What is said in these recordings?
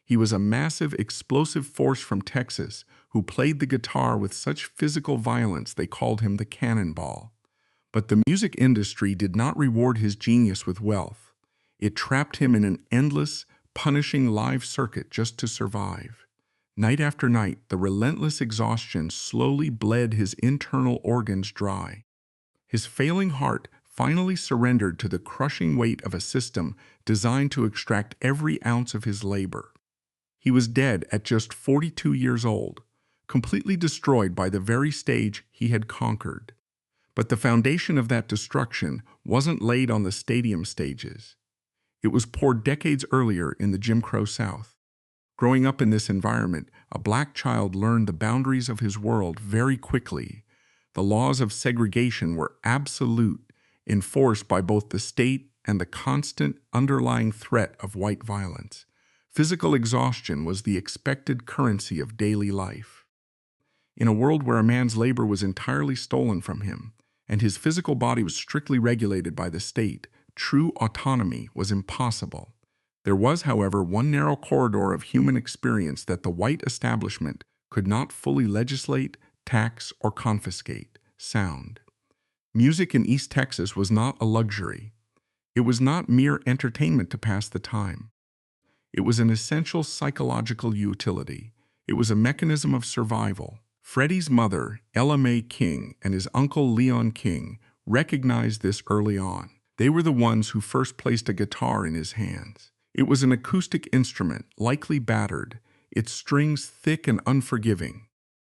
He was a massive, explosive force from Texas who played the guitar with such physical violence they called him the Cannonball. But the music industry did not reward his genius with wealth. It trapped him in an endless, punishing live circuit just to survive. Night after night, the relentless exhaustion slowly bled his internal organs dry. His failing heart finally surrendered to the crushing weight of a system designed to extract every ounce of his labor. He was dead at just 42 years old, completely destroyed by the very stage he had conquered. But the foundation of that destruction wasn't laid on the stadium stages. It was poured decades earlier in the Jim Crow South. Growing up in this environment, a black child learned the boundaries of his world very quickly. The laws of segregation were absolute, enforced by both the state and the constant underlying threat of white violence. Physical exhaustion was the expected currency of daily life. In a world where a man's labor was entirely stolen from him, and his physical body was strictly regulated by the state, true autonomy was impossible. There was, however, one narrow corridor of human experience that the white establishment could not fully legislate, tax, or confiscate: sound. Music in East Texas was not a luxury. It was not mere entertainment to pass the time. It was an essential psychological utility. It was a mechanism of survival. Freddie's mother, Ella Mae King, and his uncle Leon King recognized this early on. They were the ones who first placed a guitar in his hands. It was an acoustic instrument, likely battered, its strings thick and unforgiving.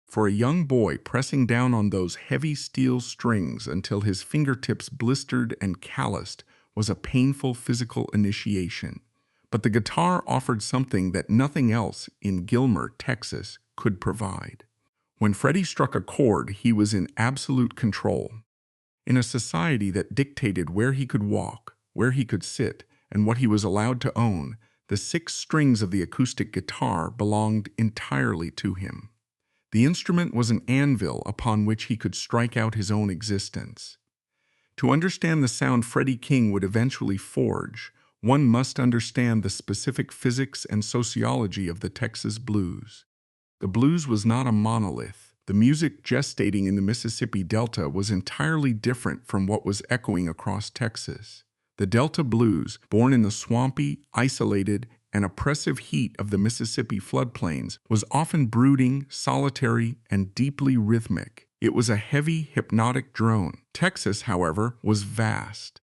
For a young boy, pressing down on those heavy steel strings until his fingertips blistered and calloused was a painful physical initiation. But the guitar offered something that nothing else in Gilmer, Texas, could provide. When Freddie struck a chord, he was in absolute control. In a society that dictated where he could walk, where he could sit, and what he was allowed to own, the 6 strings of the acoustic guitar belonged entirely to him. The instrument was an anvil upon which he could strike out his own existence. To understand the sound Freddie King would eventually forge, one must understand the specific physics and sociology of the Texas blues. The blues was not a monolith. The music gestating in the Mississippi Delta was entirely different from what was echoing across Texas. The Delta blues, born in the swampy, isolated, and oppressive heat of the Mississippi floodplains, was often brooding, solitary, and deeply rhythmic. It was a heavy, hypnotic drone. Texas, however, was vast.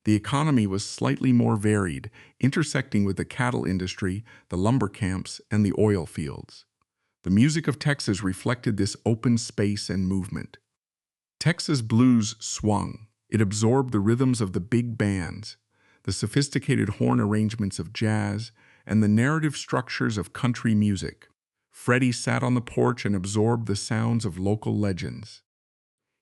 The economy was slightly more varied, intersecting with the cattle industry, the lumber camps, and the oil fields. The music of Texas reflected this open space and movement. Texas blues swung. It absorbed the rhythms of the big bands, the sophisticated horn arrangements of jazz, and the narrative structures of country music. Freddie sat on the porch and absorbed the sounds of local legends.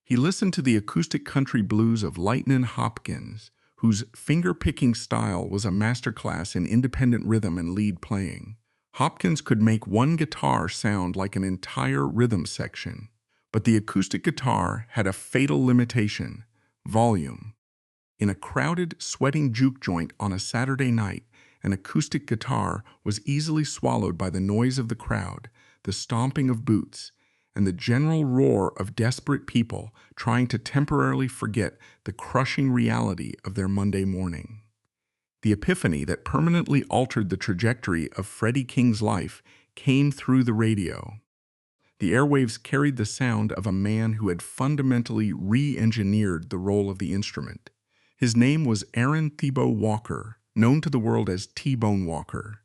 He listened to the acoustic country blues of Lightnin' Hopkins, whose finger-picking style was a masterclass in independent rhythm and lead playing. Hopkins could make one guitar sound like an entire rhythm section. But the acoustic guitar had a fatal limitation: volume. In a crowded, sweating juke joint on a Saturday night, an acoustic guitar was easily swallowed by the noise of the crowd, the stomping of boots, and the general roar of desperate people trying to temporarily forget the crushing reality of their Monday morning. The epiphany that permanently altered the trajectory of Freddie King's life came through the radio. The airwaves carried the sound of a man who had fundamentally re-engineered the role of the instrument. His name was Aaron Thibaut Walker, known to the world as T-Bone Walker.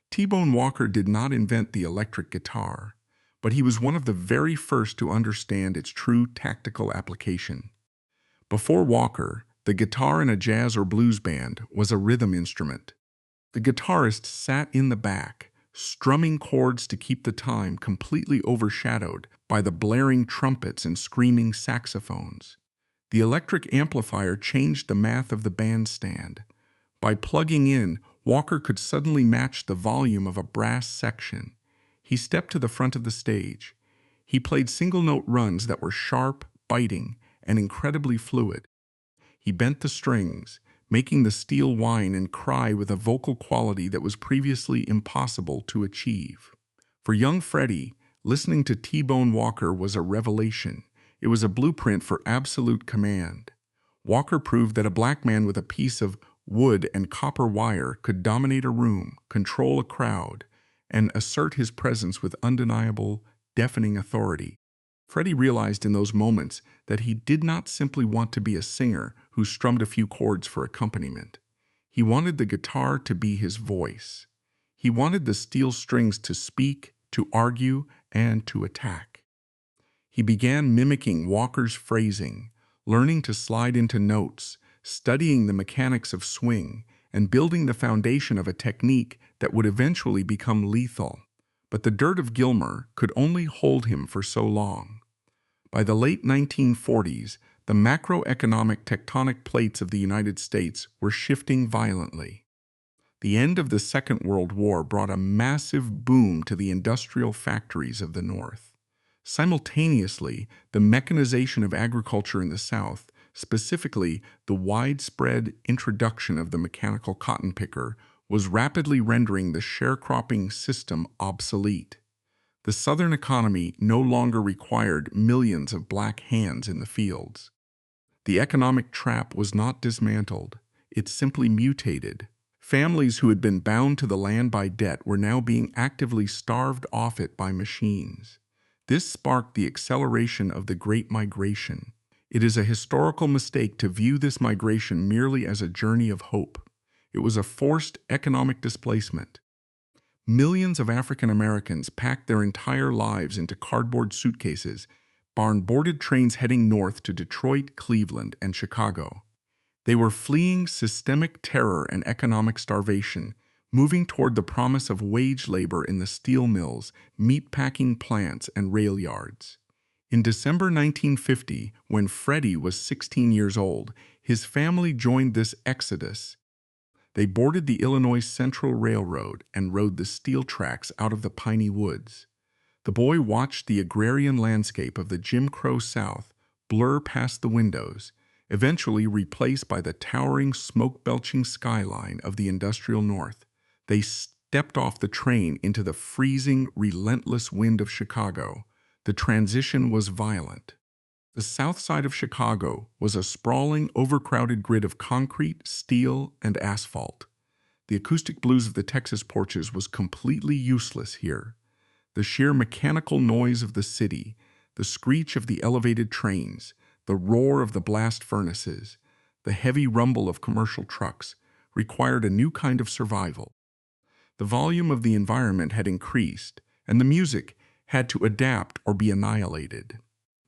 T-Bone Walker did not invent the electric guitar, but he was one of the very first to understand its true tactical application. Before Walker, the guitar in a jazz or blues band was a rhythm instrument. The guitarist sat in the back, strumming chords to keep the time, completely overshadowed by the blaring trumpets and screaming saxophones. The electric amplifier changed the math of the bandstand. By plugging in, Walker could suddenly match the volume of a brass section. He stepped to the front of the stage. He played single-note runs that were sharp, biting, and incredibly fluid. He bent the strings, making the steel whine and cry with a vocal quality that was previously impossible to achieve. For young Freddie, listening to T-Bone Walker was a revelation. It was a blueprint for absolute command. Walker proved that a black man with a piece of wood and copper wire could dominate a room, control a crowd, and assert his presence with undeniable, deafening authority. Freddie realized in those moments that he did not simply want to be a singer who strummed a few chords for accompaniment. He wanted the guitar to be his voice. He wanted the steel strings to speak, to argue, and to attack. He began mimicking Walker's phrasing, learning to slide into notes, studying the mechanics of swing, and building the foundation of a technique that would eventually become lethal. But the dirt of Gilmer could only hold him for so long. By the late 1940s, the macroeconomic tectonic plates of the United States were shifting violently. The end of the Second World War brought a massive boom to the industrial factories of the North. Simultaneously, the mechanization of agriculture in the South, specifically the widespread introduction of the mechanical cotton picker, was rapidly rendering the sharecropping system obsolete. The Southern economy no longer required millions of black hands in the fields. The economic trap was not dismantled, it simply mutated. Families who had been bound to the land by debt were now being actively starved off it by machines. This sparked the acceleration of the Great Migration. It is a historical mistake to view this migration merely as a journey of hope. It was a forced economic displacement. Millions of African Americans packed their entire lives into cardboard suitcases, boarded trains heading north to Detroit, Cleveland, and Chicago. They were fleeing systemic terror and economic starvation, moving toward the promise of wage labor in the steel mills, meat-packing plants, and rail yards. In December 1950, when Freddie was 16 years old, his family joined this exodus. They boarded the Illinois Central Railroad and rode the steel tracks out of the piney woods. The boy watched the agrarian landscape of the Jim Crow South blur past the windows, eventually replaced by the towering, smoke-belching skyline of the industrial North. They stepped off the train into the freezing, relentless wind of Chicago. The transition was violent. The south side of Chicago was a sprawling, overcrowded grid of concrete, steel, and asphalt. The acoustic blues of the Texas porches was completely useless here. The sheer mechanical noise of the city, the screech of the elevated trains, the roar of the blast furnaces, the heavy rumble of commercial trucks required a new kind of survival. The volume of the environment had increased, and the music had to adapt or be annihilated.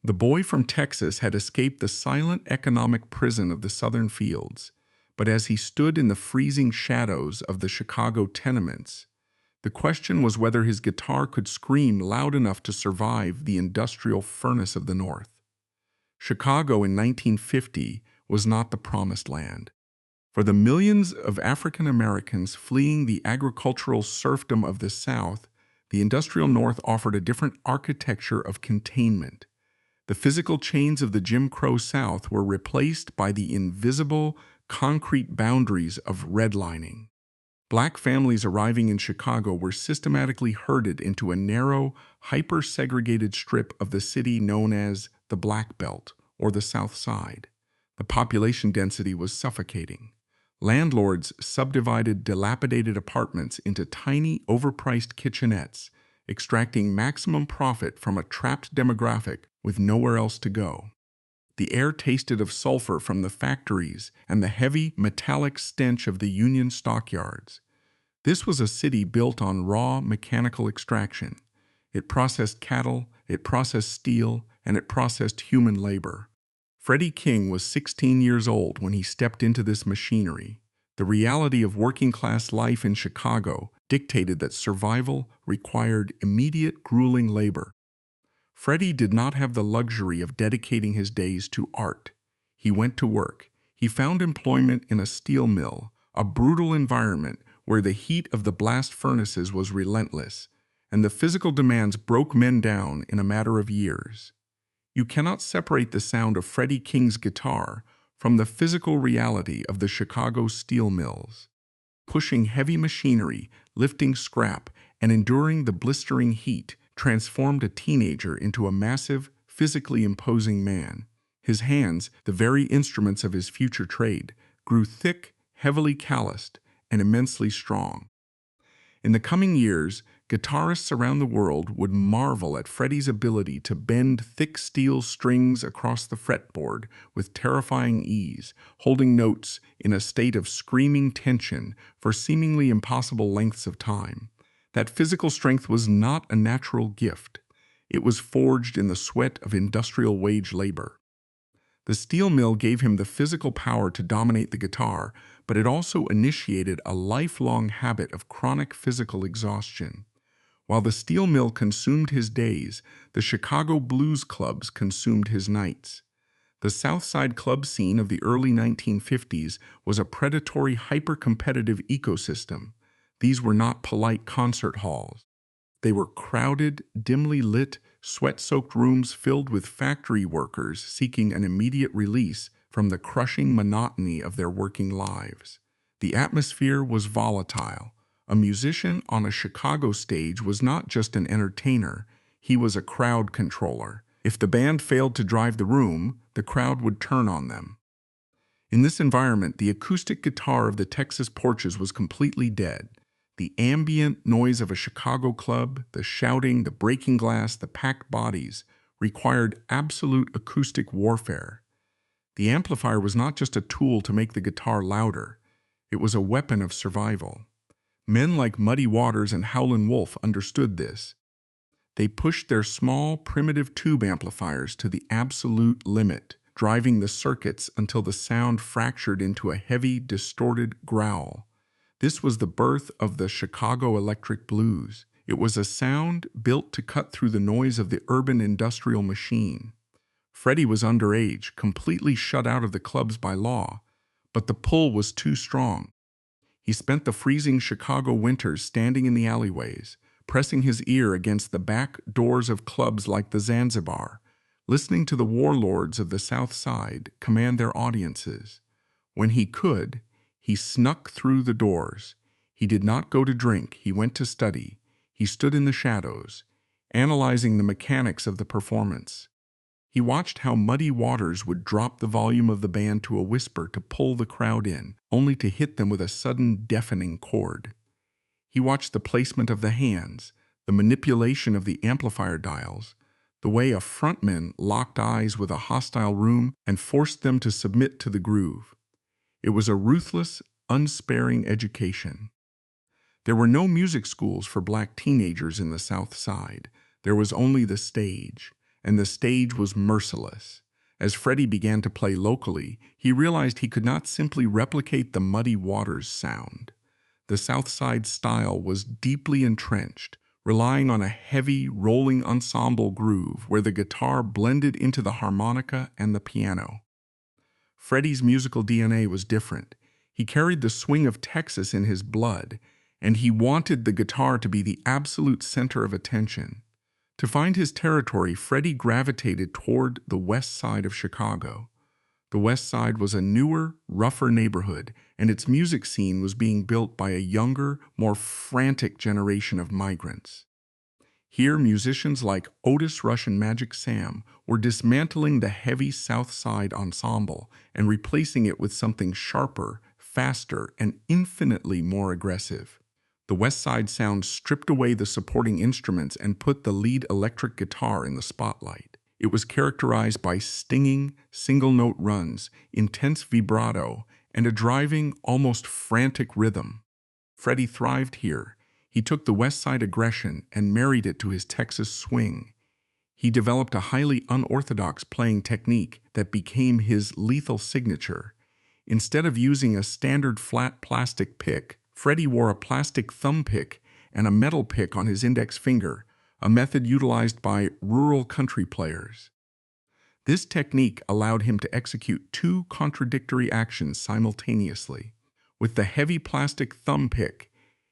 The boy from Texas had escaped the silent economic prison of the southern fields, but as he stood in the freezing shadows of the Chicago tenements, the question was whether his guitar could scream loud enough to survive the industrial furnace of the North. Chicago in 1950 was not the promised land. For the millions of African Americans fleeing the agricultural serfdom of the South, the industrial North offered a different architecture of containment. The physical chains of the Jim Crow South were replaced by the invisible, concrete boundaries of redlining. Black families arriving in Chicago were systematically herded into a narrow, hyper-segregated strip of the city known as the Black Belt, or the South Side. The population density was suffocating. Landlords subdivided dilapidated apartments into tiny, overpriced kitchenettes, extracting maximum profit from a trapped demographic with nowhere else to go. The air tasted of sulfur from the factories and the heavy, metallic stench of the Union stockyards. This was a city built on raw, mechanical extraction. It processed cattle, it processed steel, and it processed human labor. Freddie King was 16 years old when he stepped into this machinery. The reality of working-class life in Chicago dictated that survival required immediate, grueling labor. Freddie did not have the luxury of dedicating his days to art. He went to work. He found employment in a steel mill, a brutal environment where the heat of the blast furnaces was relentless, and the physical demands broke men down in a matter of years. You cannot separate the sound of Freddie King's guitar from the physical reality of the Chicago steel mills. Pushing heavy machinery, lifting scrap, and enduring the blistering heat transformed a teenager into a massive, physically imposing man. His hands, the very instruments of his future trade, grew thick, heavily calloused, and immensely strong. In the coming years, guitarists around the world would marvel at Freddie's ability to bend thick steel strings across the fretboard with terrifying ease, holding notes in a state of screaming tension for seemingly impossible lengths of time. That physical strength was not a natural gift. It was forged in the sweat of industrial wage labor. The steel mill gave him the physical power to dominate the guitar, but it also initiated a lifelong habit of chronic physical exhaustion. While the steel mill consumed his days, the Chicago blues clubs consumed his nights. The South Side club scene of the early 1950s was a predatory, hyper-competitive ecosystem. These were not polite concert halls. They were crowded, dimly lit, sweat-soaked rooms filled with factory workers seeking an immediate release from the crushing monotony of their working lives. The atmosphere was volatile. A musician on a Chicago stage was not just an entertainer, he was a crowd controller. If the band failed to drive the room, the crowd would turn on them. In this environment, the acoustic guitar of the Texas porches was completely dead. The ambient noise of a Chicago club, the shouting, the breaking glass, the packed bodies, required absolute acoustic warfare. The amplifier was not just a tool to make the guitar louder, it was a weapon of survival. Men like Muddy Waters and Howlin' Wolf understood this. They pushed their small, primitive tube amplifiers to the absolute limit, driving the circuits until the sound fractured into a heavy, distorted growl. This was the birth of the Chicago electric blues. It was a sound built to cut through the noise of the urban industrial machine. Freddie was underage, completely shut out of the clubs by law, but the pull was too strong. He spent the freezing Chicago winters standing in the alleyways, pressing his ear against the back doors of clubs like the Zanzibar, listening to the warlords of the South Side command their audiences. When he could, he snuck through the doors. He did not go to drink, he went to study. He stood in the shadows, analyzing the mechanics of the performance. He watched how Muddy Waters would drop the volume of the band to a whisper to pull the crowd in, only to hit them with a sudden deafening chord. He watched the placement of the hands, the manipulation of the amplifier dials, the way a frontman locked eyes with a hostile room and forced them to submit to the groove. It was a ruthless, unsparing education. There were no music schools for black teenagers in the South Side. There was only the stage, and the stage was merciless. As Freddie began to play locally, he realized he could not simply replicate the Muddy Waters sound. The South Side style was deeply entrenched, relying on a heavy, rolling ensemble groove where the guitar blended into the harmonica and the piano. Freddie's musical DNA was different. He carried the swing of Texas in his blood, and he wanted the guitar to be the absolute center of attention. To find his territory, Freddie gravitated toward the west side of Chicago. The West Side was a newer, rougher neighborhood, and its music scene was being built by a younger, more frantic generation of migrants. Here, musicians like Otis Rush and Magic Sam were dismantling the heavy South Side ensemble and replacing it with something sharper, faster, and infinitely more aggressive. The West Side sound stripped away the supporting instruments and put the lead electric guitar in the spotlight. It was characterized by stinging, single-note runs, intense vibrato, and a driving, almost frantic rhythm. Freddie thrived here. He took the West Side aggression and married it to his Texas swing. He developed a highly unorthodox playing technique that became his lethal signature. Instead of using a standard flat plastic pick, Freddie wore a plastic thumb pick and a metal pick on his index finger, a method utilized by rural country players. This technique allowed him to execute two contradictory actions simultaneously. With the heavy plastic thumb pick,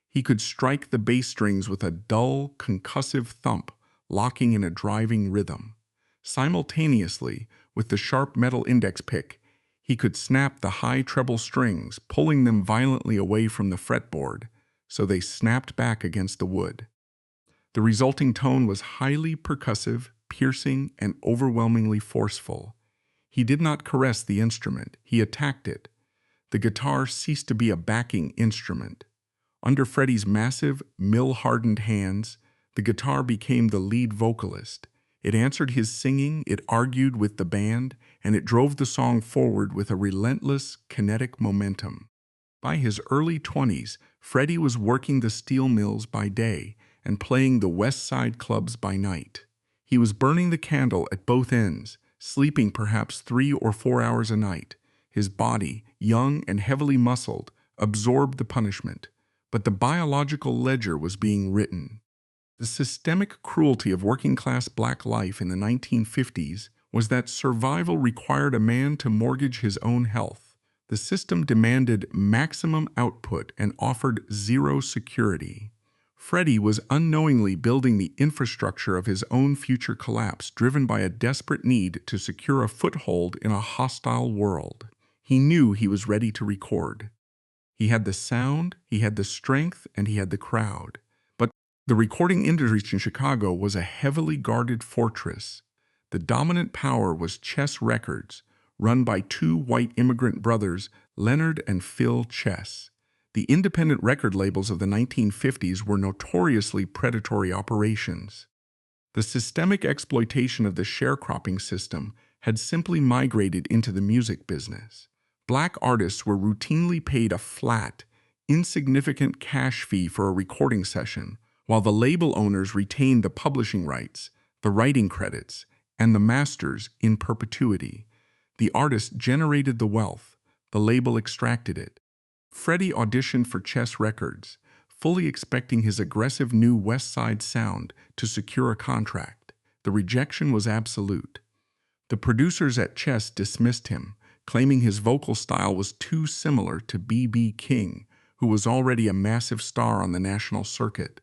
he could strike the bass strings with a dull, concussive thump, locking in a driving rhythm. Simultaneously, with the sharp metal index pick, He could snap the high treble strings, pulling them violently away from the fretboard, so they snapped back against the wood. The resulting tone was highly percussive, piercing, and overwhelmingly forceful. He did not caress the instrument, he attacked it. The guitar ceased to be a backing instrument. Under Freddie's massive, mill-hardened hands, the guitar became the lead vocalist. It answered his singing, it argued with the band, and it drove the song forward with a relentless, kinetic momentum. By his early 20s, Freddie was working the steel mills by day and playing the West Side clubs by night. He was burning the candle at both ends, sleeping perhaps 3 or 4 hours a night. His body, young and heavily muscled, absorbed the punishment, but the biological ledger was being written. The systemic cruelty of working-class black life in the 1950s was that survival required a man to mortgage his own health. The system demanded maximum output and offered zero security. Freddie was unknowingly building the infrastructure of his own future collapse, driven by a desperate need to secure a foothold in a hostile world. He knew he was ready to record. He had the sound, he had the strength, and he had the crowd. But the recording industry in Chicago was a heavily guarded fortress. The dominant power was Chess Records, run by 2 white immigrant brothers, Leonard and Phil Chess. The independent record labels of the 1950s were notoriously predatory operations. The systemic exploitation of the sharecropping system had simply migrated into the music business. Black artists were routinely paid a flat, insignificant cash fee for a recording session, while the label owners retained the publishing rights, the writing credits, and the masters in perpetuity. The artist generated the wealth, the label extracted it. Freddie auditioned for Chess Records, fully expecting his aggressive new West Side sound to secure a contract. The rejection was absolute. The producers at Chess dismissed him, claiming his vocal style was too similar to B.B. King, who was already a massive star on the national circuit.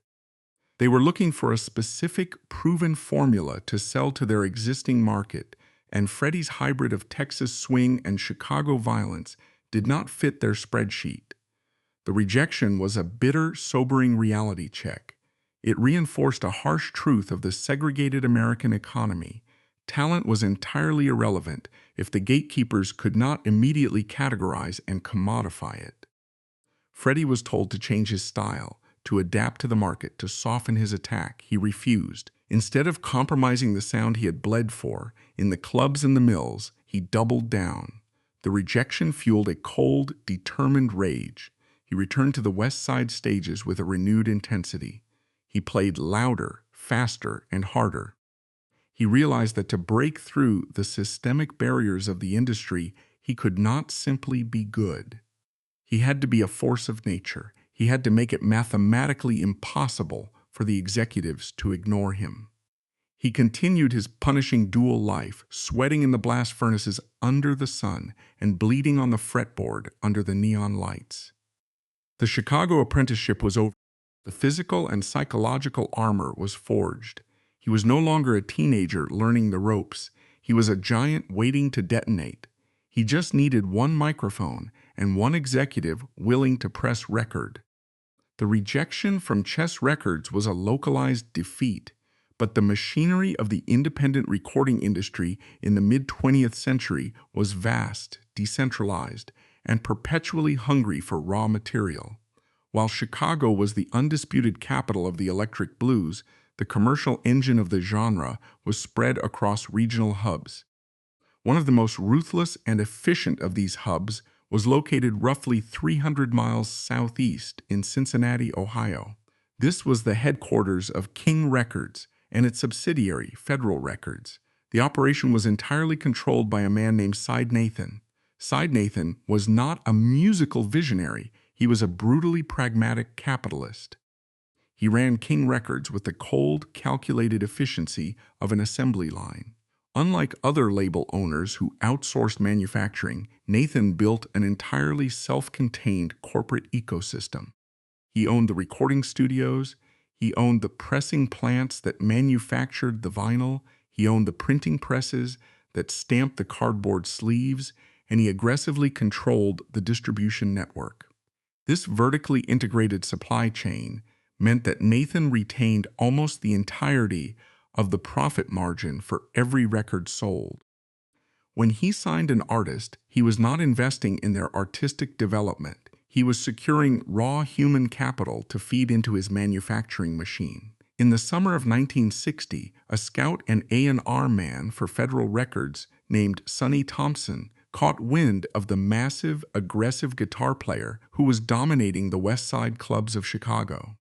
They were looking for a specific, proven formula to sell to their existing market, and Freddie's hybrid of Texas swing and Chicago violence did not fit their spreadsheet. The rejection was a bitter, sobering reality check. It reinforced a harsh truth of the segregated American economy. Talent was entirely irrelevant if the gatekeepers could not immediately categorize and commodify it. Freddie was told to change his style, to adapt to the market, to soften his attack. He refused. Instead of compromising the sound he had bled for, in the clubs and the mills, he doubled down. The rejection fueled a cold, determined rage. He returned to the West Side stages with a renewed intensity. He played louder, faster, and harder. He realized that to break through the systemic barriers of the industry, he could not simply be good. He had to be a force of nature. He had to make it mathematically impossible for the executives to ignore him. He continued his punishing dual life, sweating in the blast furnaces under the sun and bleeding on the fretboard under the neon lights. The Chicago apprenticeship was over. The physical and psychological armor was forged. He was no longer a teenager learning the ropes. He was a giant waiting to detonate. He just needed one microphone and one executive willing to press record. The rejection from Chess Records was a localized defeat, but the machinery of the independent recording industry in the mid-20th century was vast, decentralized, and perpetually hungry for raw material. While Chicago was the undisputed capital of the electric blues, the commercial engine of the genre was spread across regional hubs. One of the most ruthless and efficient of these hubs was located roughly 300 miles southeast in Cincinnati, Ohio. This was the headquarters of King Records and its subsidiary, Federal Records. The operation was entirely controlled by a man named Sid Nathan. Sid Nathan was not a musical visionary. He was a brutally pragmatic capitalist. He ran King Records with the cold, calculated efficiency of an assembly line. Unlike other label owners who outsourced manufacturing, Nathan built an entirely self-contained corporate ecosystem. He owned the recording studios, he owned the pressing plants that manufactured the vinyl, he owned the printing presses that stamped the cardboard sleeves, and he aggressively controlled the distribution network. This vertically integrated supply chain meant that Nathan retained almost the entirety of the profit margin for every record sold. When he signed an artist, he was not investing in their artistic development. He was securing raw human capital to feed into his manufacturing machine. In the summer of 1960, a scout and A&R man for Federal Records named Sonny Thompson caught wind of the massive, aggressive guitar player who was dominating the West Side clubs of Chicago.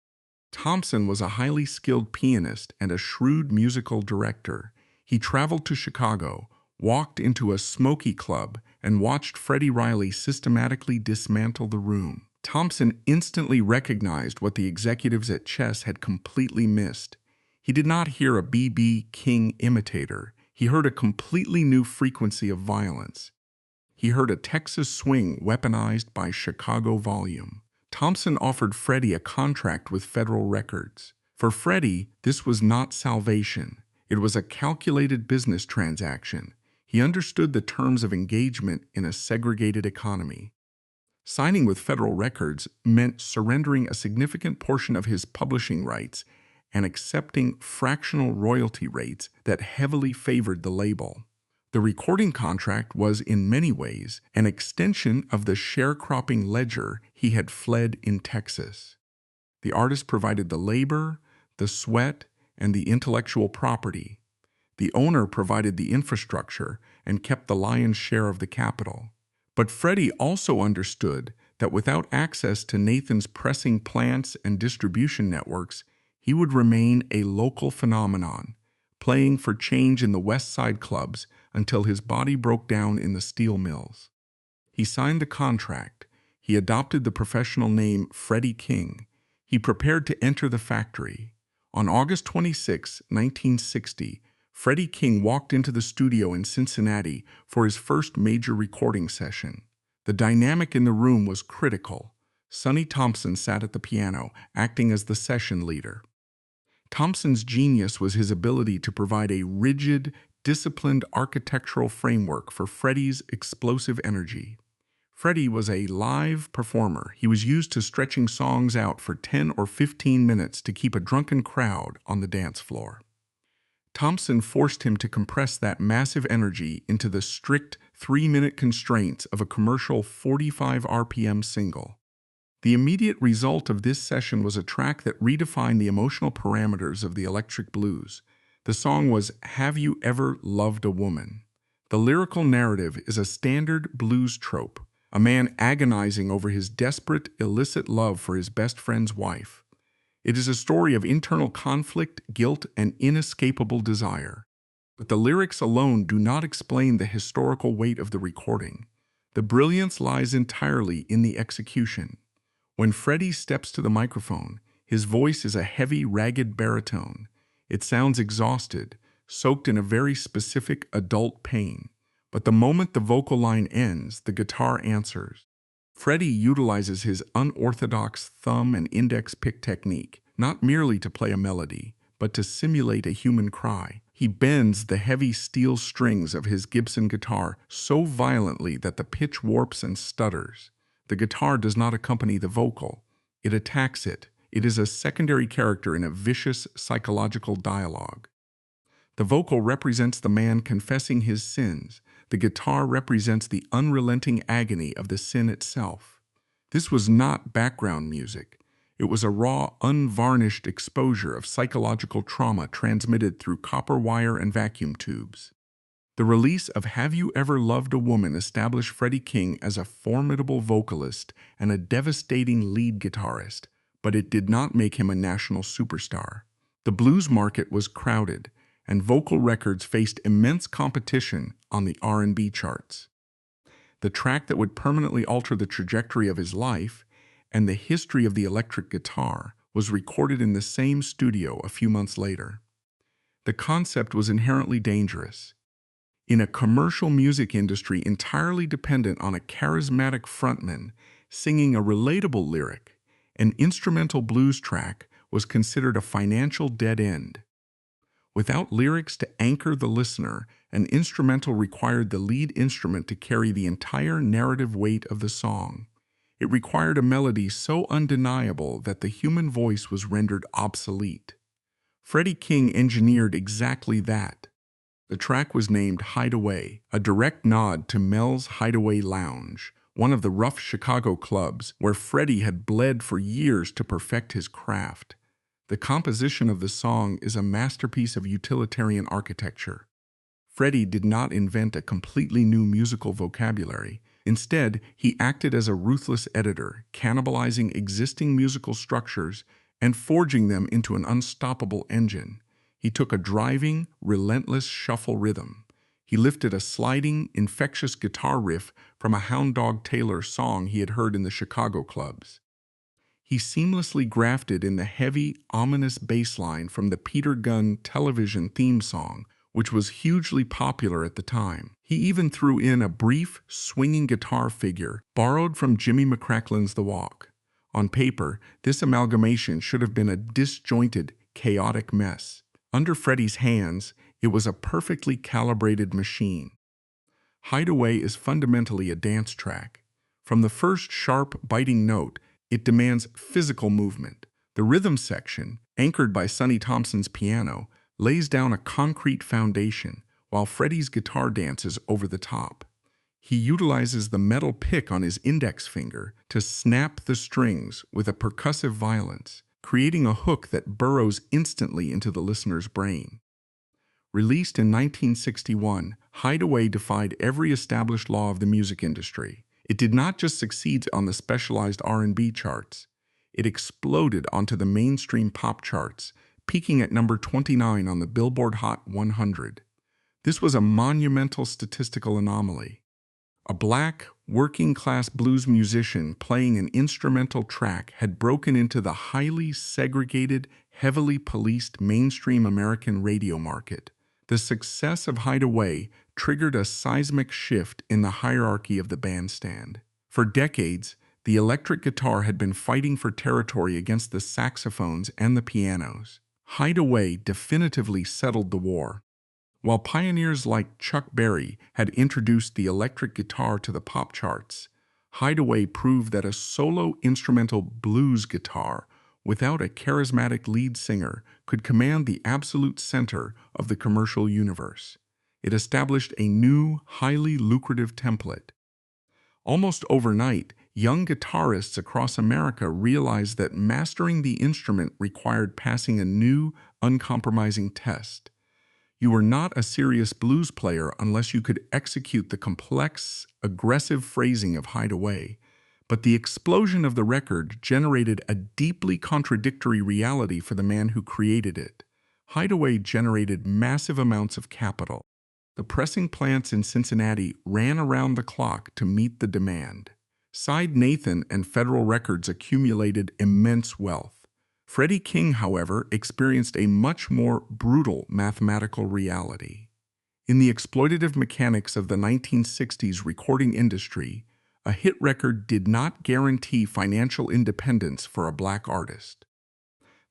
Thompson was a highly skilled pianist and a shrewd musical director. He traveled to Chicago, walked into a smoky club, and watched Freddie Riley systematically dismantle the room. Thompson instantly recognized what the executives at Chess had completely missed. He did not hear a B.B. King imitator. He heard a completely new frequency of violence. He heard a Texas swing weaponized by Chicago volume. Thompson offered Freddie a contract with Federal Records. For Freddie, this was not salvation. It was a calculated business transaction. He understood the terms of engagement in a segregated economy. Signing with Federal Records meant surrendering a significant portion of his publishing rights and accepting fractional royalty rates that heavily favored the label. The recording contract was, in many ways, an extension of the sharecropping ledger he had fled in Texas. The artist provided the labor, the sweat, and the intellectual property. The owner provided the infrastructure and kept the lion's share of the capital. But Freddie also understood that without access to Nathan's pressing plants and distribution networks, he would remain a local phenomenon, playing for change in the West Side clubs until his body broke down in the steel mills. He signed the contract. He adopted the professional name Freddie King. He prepared to enter the factory. On August 26, 1960, Freddie King walked into the studio in Cincinnati for his first major recording session. The dynamic in the room was critical. Sonny Thompson sat at the piano, acting as the session leader. Thompson's genius was his ability to provide a rigid, disciplined architectural framework for Freddie's explosive energy. Freddie was a live performer. He was used to stretching songs out for 10 or 15 minutes to keep a drunken crowd on the dance floor. Thompson forced him to compress that massive energy into the strict 3-minute constraints of a commercial 45 RPM single. The immediate result of this session was a track that redefined the emotional parameters of the electric blues. The song was "Have You Ever Loved a Woman?" The lyrical narrative is a standard blues trope, a man agonizing over his desperate, illicit love for his best friend's wife. It is a story of internal conflict, guilt, and inescapable desire. But the lyrics alone do not explain the historical weight of the recording. The brilliance lies entirely in the execution. When Freddie steps to the microphone, his voice is a heavy, ragged baritone. It sounds exhausted, soaked in a very specific adult pain. But the moment the vocal line ends, the guitar answers. Freddie utilizes his unorthodox thumb and index pick technique, not merely to play a melody, but to simulate a human cry. He bends the heavy steel strings of his Gibson guitar so violently that the pitch warps and stutters. The guitar does not accompany the vocal. It attacks it. It is a secondary character in a vicious psychological dialogue. The vocal represents the man confessing his sins. The guitar represents the unrelenting agony of the sin itself. This was not background music. It was a raw, unvarnished exposure of psychological trauma transmitted through copper wire and vacuum tubes. The release of Have You Ever Loved a Woman established Freddie King as a formidable vocalist and a devastating lead guitarist, but it did not make him a national superstar. The blues market was crowded, and vocal records faced immense competition on the R&B charts. The track that would permanently alter the trajectory of his life and the history of the electric guitar was recorded in the same studio a few months later. The concept was inherently dangerous. In a commercial music industry entirely dependent on a charismatic frontman singing a relatable lyric, an instrumental blues track was considered a financial dead end. Without lyrics to anchor the listener, an instrumental required the lead instrument to carry the entire narrative weight of the song. It required a melody so undeniable that the human voice was rendered obsolete. Freddie King engineered exactly that. The track was named Hideaway, a direct nod to Mel's Hideaway Lounge, one of the rough Chicago clubs where Freddie had bled for years to perfect his craft. The composition of the song is a masterpiece of utilitarian architecture. Freddie did not invent a completely new musical vocabulary. Instead, he acted as a ruthless editor, cannibalizing existing musical structures and forging them into an unstoppable engine. He took a driving, relentless shuffle rhythm. He lifted a sliding, infectious guitar riff from a Hound Dog Taylor song he had heard in the Chicago clubs. He seamlessly grafted in the heavy, ominous bass line from the Peter Gunn television theme song, which was hugely popular at the time. He even threw in a brief, swinging guitar figure borrowed from Jimmy McCracklин's The Walk. On paper, this amalgamation should have been a disjointed, chaotic mess. Under Freddie's hands, it was a perfectly calibrated machine. Hideaway is fundamentally a dance track. From the first sharp, biting note, it demands physical movement. The rhythm section, anchored by Sonny Thompson's piano, lays down a concrete foundation, while Freddie's guitar dances over the top. He utilizes the metal pick on his index finger to snap the strings with a percussive violence, creating a hook that burrows instantly into the listener's brain. Released in 1961, Hideaway defied every established law of the music industry. It did not just succeed on the specialized R&B charts. It exploded onto the mainstream pop charts, peaking at number 29 on the Billboard Hot 100. This was a monumental statistical anomaly. A black, working-class blues musician playing an instrumental track had broken into the highly segregated, heavily policed mainstream American radio market. The success of Hideaway triggered a seismic shift in the hierarchy of the bandstand. For decades, the electric guitar had been fighting for territory against the saxophones and the pianos. Hideaway definitively settled the war. While pioneers like Chuck Berry had introduced the electric guitar to the pop charts, Hideaway proved that a solo instrumental blues guitar without a charismatic lead singer could command the absolute center of the commercial universe. It established a new, highly lucrative template. Almost overnight, young guitarists across America realized that mastering the instrument required passing a new, uncompromising test. You were not a serious blues player unless you could execute the complex, aggressive phrasing of Hideaway. But the explosion of the record generated a deeply contradictory reality for the man who created it. Hideaway generated massive amounts of capital. The pressing plants in Cincinnati ran around the clock to meet the demand. Side Nathan and Federal Records accumulated immense wealth. Freddie King, however, experienced a much more brutal mathematical reality. In the exploitative mechanics of the 1960s recording industry, a hit record did not guarantee financial independence for a black artist.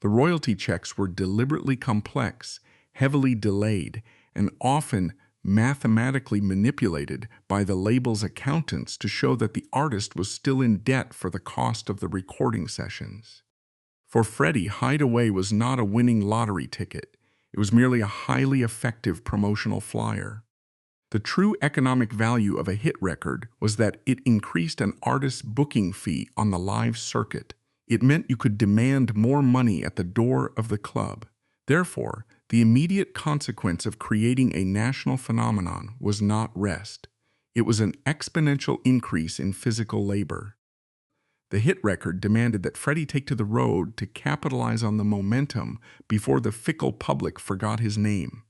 The royalty checks were deliberately complex, heavily delayed, and often mathematically manipulated by the label's accountants to show that the artist was still in debt for the cost of the recording sessions. For Freddie, Hideaway was not a winning lottery ticket. It was merely a highly effective promotional flyer. The true economic value of a hit record was that it increased an artist's booking fee on the live circuit. It meant you could demand more money at the door of the club. Therefore, the immediate consequence of creating a national phenomenon was not rest. It was an exponential increase in physical labor. The hit record demanded that Freddie take to the road to capitalize on the momentum before the fickle public forgot his name.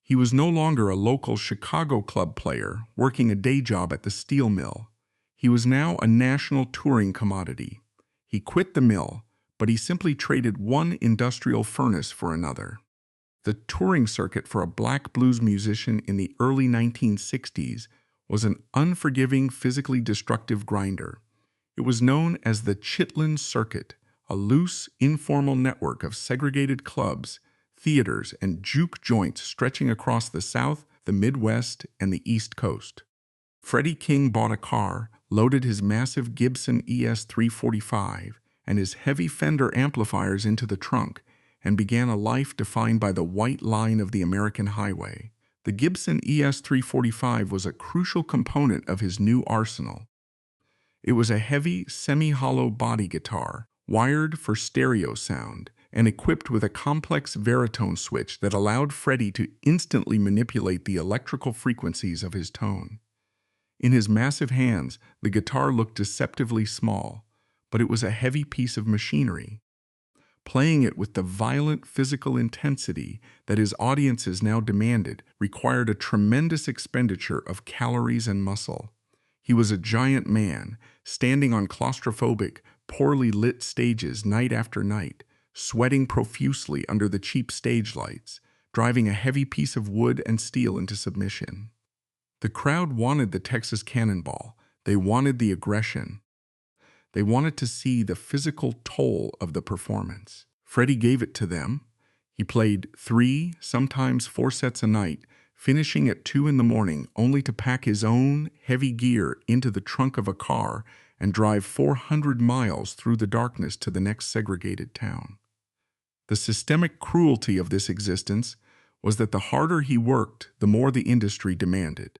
He was no longer a local Chicago club player working a day job at the steel mill. He was now a national touring commodity. He quit the mill, but he simply traded one industrial furnace for another. The touring circuit for a black blues musician in the early 1960s was an unforgiving, physically destructive grinder. It was known as the Chitlin Circuit, a loose, informal network of segregated clubs theaters, and juke joints stretching across the South, the Midwest, and the East Coast. Freddie King bought a car, loaded his massive Gibson ES 345 and his heavy Fender amplifiers into the trunk, and began a life defined by the white line of the American highway. The Gibson ES 345 was a crucial component of his new arsenal. It was a heavy, semi-hollow body guitar, wired for stereo sound, and equipped with a complex baritone switch that allowed Freddie to instantly manipulate the electrical frequencies of his tone. In his massive hands, the guitar looked deceptively small, but it was a heavy piece of machinery. Playing it with the violent physical intensity that his audiences now demanded required a tremendous expenditure of calories and muscle. He was a giant man, standing on claustrophobic, poorly lit stages night after night, sweating profusely under the cheap stage lights, driving a heavy piece of wood and steel into submission. The crowd wanted the Texas Cannonball. They wanted the aggression. They wanted to see the physical toll of the performance. Freddie gave it to them. He played 3, sometimes 4 sets a night, finishing at 2 in the morning, only to pack his own heavy gear into the trunk of a car and drive 400 miles through the darkness to the next segregated town. The systemic cruelty of this existence was that the harder he worked, the more the industry demanded.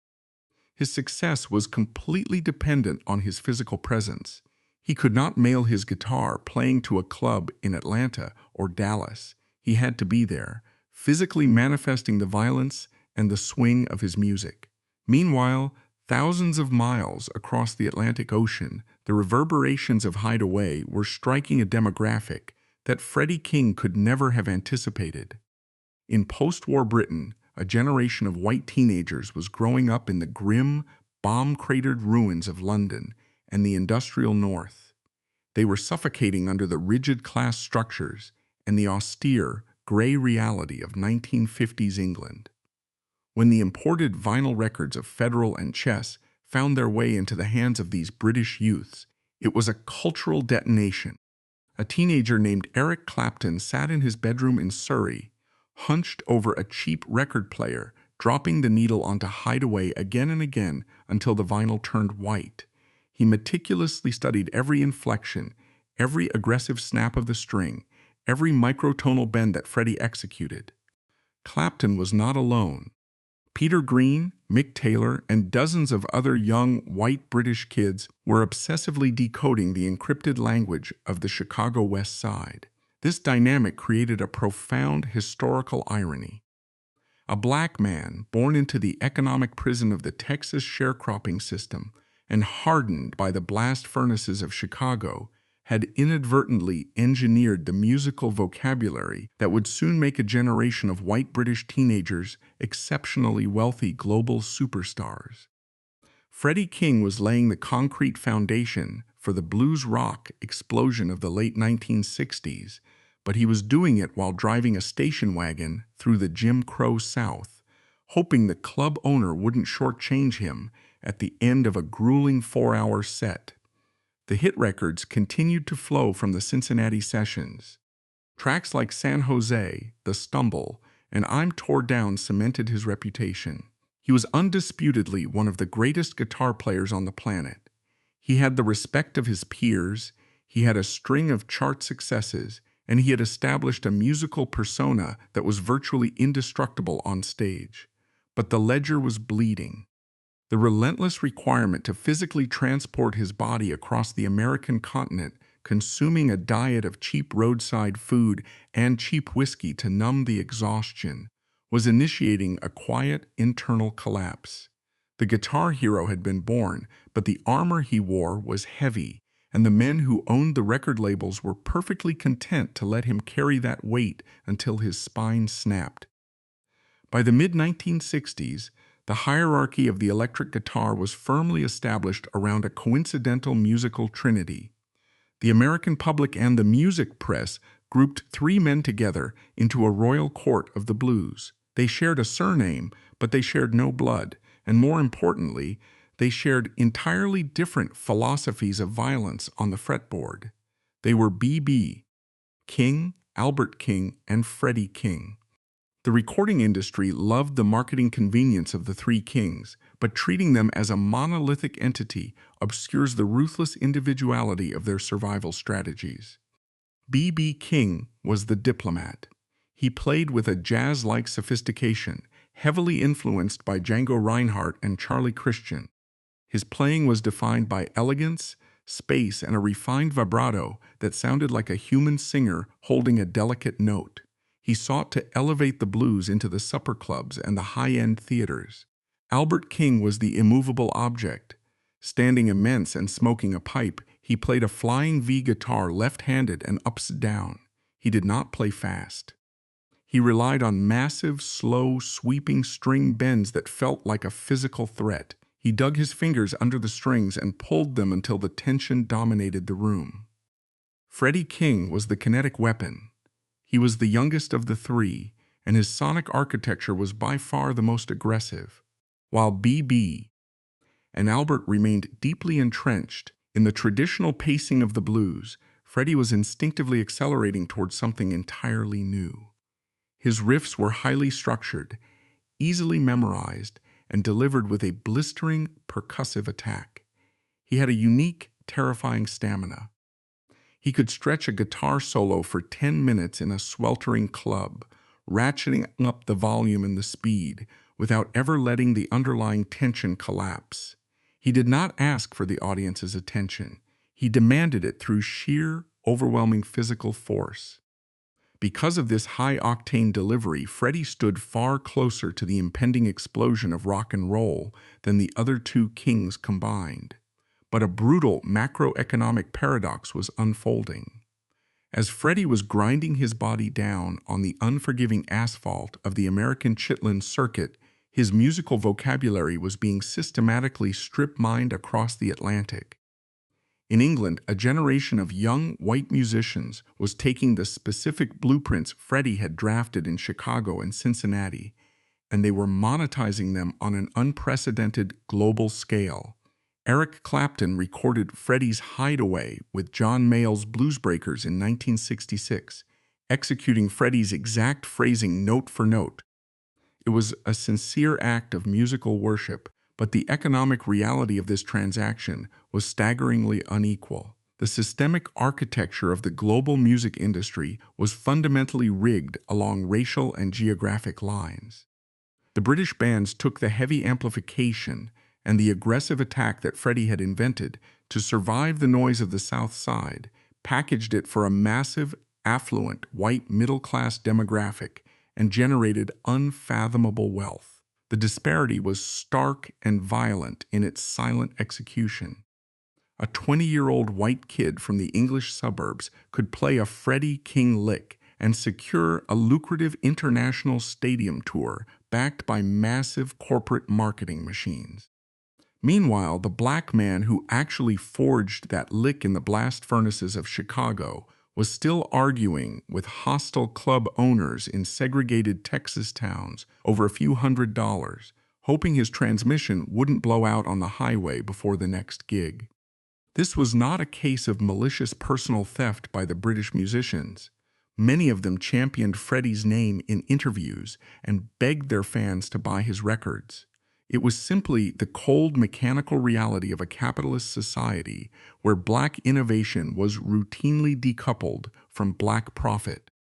His success was completely dependent on his physical presence. He could not mail his guitar playing to a club in Atlanta or Dallas. He had to be there, physically manifesting the violence and the swing of his music. Meanwhile, thousands of miles across the Atlantic Ocean, the reverberations of Hideaway were striking a demographic that Freddie King could never have anticipated. In post-war Britain, a generation of white teenagers was growing up in the grim, bomb-cratered ruins of London and the industrial North. They were suffocating under the rigid class structures and the austere, gray reality of 1950s England. When the imported vinyl records of Federal and Chess found their way into the hands of these British youths, it was a cultural detonation. A teenager named Eric Clapton sat in his bedroom in Surrey, hunched over a cheap record player, dropping the needle onto Hideaway again and again until the vinyl turned white. He meticulously studied every inflection, every aggressive snap of the string, every microtonal bend that Freddie executed. Clapton was not alone. Peter Green, Mick Taylor, and dozens of other young, white British kids were obsessively decoding the encrypted language of the Chicago West Side. This dynamic created a profound historical irony. A black man born into the economic prison of the Texas sharecropping system and hardened by the blast furnaces of Chicago had inadvertently engineered the musical vocabulary that would soon make a generation of white British teenagers exceptionally wealthy global superstars. Freddie King was laying the concrete foundation for the blues rock explosion of the late 1960s, but he was doing it while driving a station wagon through the Jim Crow South, hoping the club owner wouldn't shortchange him at the end of a grueling 4-hour set. The hit records continued to flow from the Cincinnati sessions. Tracks like San Jose, The Stumble, and I'm Tore Down cemented his reputation. He was undisputedly one of the greatest guitar players on the planet. He had the respect of his peers, he had a string of chart successes, and he had established a musical persona that was virtually indestructible on stage. But the ledger was bleeding. The relentless requirement to physically transport his body across the American continent, consuming a diet of cheap roadside food and cheap whiskey to numb the exhaustion, was initiating a quiet internal collapse. The guitar hero had been born, but the armor he wore was heavy, and the men who owned the record labels were perfectly content to let him carry that weight until his spine snapped. By the mid-1960s, the hierarchy of the electric guitar was firmly established around a coincidental musical trinity. The American public and the music press grouped 3 men together into a royal court of the blues. They shared a surname, but they shared no blood, and more importantly, they shared entirely different philosophies of violence on the fretboard. They were B.B. King, Albert King, and Freddie King. The recording industry loved the marketing convenience of the Three Kings, but treating them as a monolithic entity obscures the ruthless individuality of their survival strategies. B.B. King was the diplomat. He played with a jazz-like sophistication, heavily influenced by Django Reinhardt and Charlie Christian. His playing was defined by elegance, space, and a refined vibrato that sounded like a human singer holding a delicate note. He sought to elevate the blues into the supper clubs and the high-end theaters. Albert King was the immovable object. Standing immense and smoking a pipe, he played a flying V guitar left-handed and upside down. He did not play fast. He relied on massive, slow, sweeping string bends that felt like a physical threat. He dug his fingers under the strings and pulled them until the tension dominated the room. Freddie King was the kinetic weapon. He was the youngest of the three, and his sonic architecture was by far the most aggressive. While B.B. and Albert remained deeply entrenched in the traditional pacing of the blues, Freddie was instinctively accelerating towards something entirely new. His riffs were highly structured, easily memorized, and delivered with a blistering, percussive attack. He had a unique, terrifying stamina. He could stretch a guitar solo for 10 minutes in a sweltering club, ratcheting up the volume and the speed, without ever letting the underlying tension collapse. He did not ask for the audience's attention. He demanded it through sheer, overwhelming physical force. Because of this high-octane delivery, Freddie stood far closer to the impending explosion of rock and roll than the other two kings combined. But a brutal macroeconomic paradox was unfolding. As Freddie was grinding his body down on the unforgiving asphalt of the American Chitlin circuit, his musical vocabulary was being systematically strip-mined across the Atlantic. In England, a generation of young white musicians was taking the specific blueprints Freddie had drafted in Chicago and Cincinnati, and they were monetizing them on an unprecedented global scale. Eric Clapton recorded Freddie's Hideaway with John Mayall's Bluesbreakers in 1966, executing Freddie's exact phrasing note for note. It was a sincere act of musical worship, but the economic reality of this transaction was staggeringly unequal. The systemic architecture of the global music industry was fundamentally rigged along racial and geographic lines. The British bands took the heavy amplification and the aggressive attack that Freddie had invented to survive the noise of the South Side, packaged it for a massive, affluent, white middle-class demographic, and generated unfathomable wealth. The disparity was stark and violent in its silent execution. A 20-year-old white kid from the English suburbs could play a Freddie King lick and secure a lucrative international stadium tour backed by massive corporate marketing machines. Meanwhile, the black man who actually forged that lick in the blast furnaces of Chicago was still arguing with hostile club owners in segregated Texas towns over a few $100s, hoping his transmission wouldn't blow out on the highway before the next gig. This was not a case of malicious personal theft by the British musicians. Many of them championed Freddie's name in interviews and begged their fans to buy his records. It was simply the cold mechanical reality of a capitalist society where black innovation was routinely decoupled from black profit.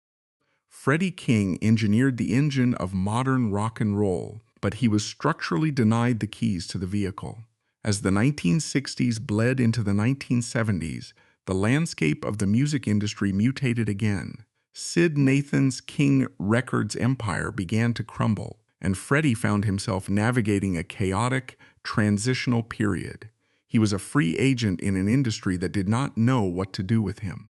Freddie King engineered the engine of modern rock and roll, but he was structurally denied the keys to the vehicle. As the 1960s bled into the 1970s, the landscape of the music industry mutated again. Sid Nathan's King Records empire began to crumble, and Freddie found himself navigating a chaotic, transitional period. He was a free agent in an industry that did not know what to do with him.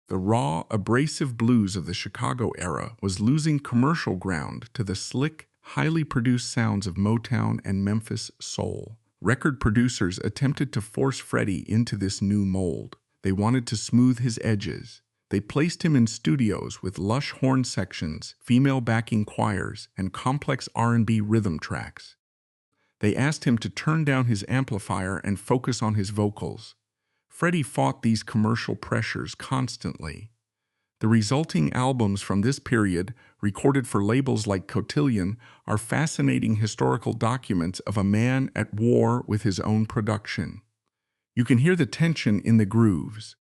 The raw, abrasive blues of the Chicago era was losing commercial ground to the slick, highly produced sounds of Motown and Memphis soul. Record producers attempted to force Freddie into this new mold. They wanted to smooth his edges. They placed him in studios with lush horn sections, female backing choirs, and complex R&B rhythm tracks. They asked him to turn down his amplifier and focus on his vocals. Freddie fought these commercial pressures constantly. The resulting albums from this period, recorded for labels like Cotillion, are fascinating historical documents of a man at war with his own production. You can hear the tension in the grooves.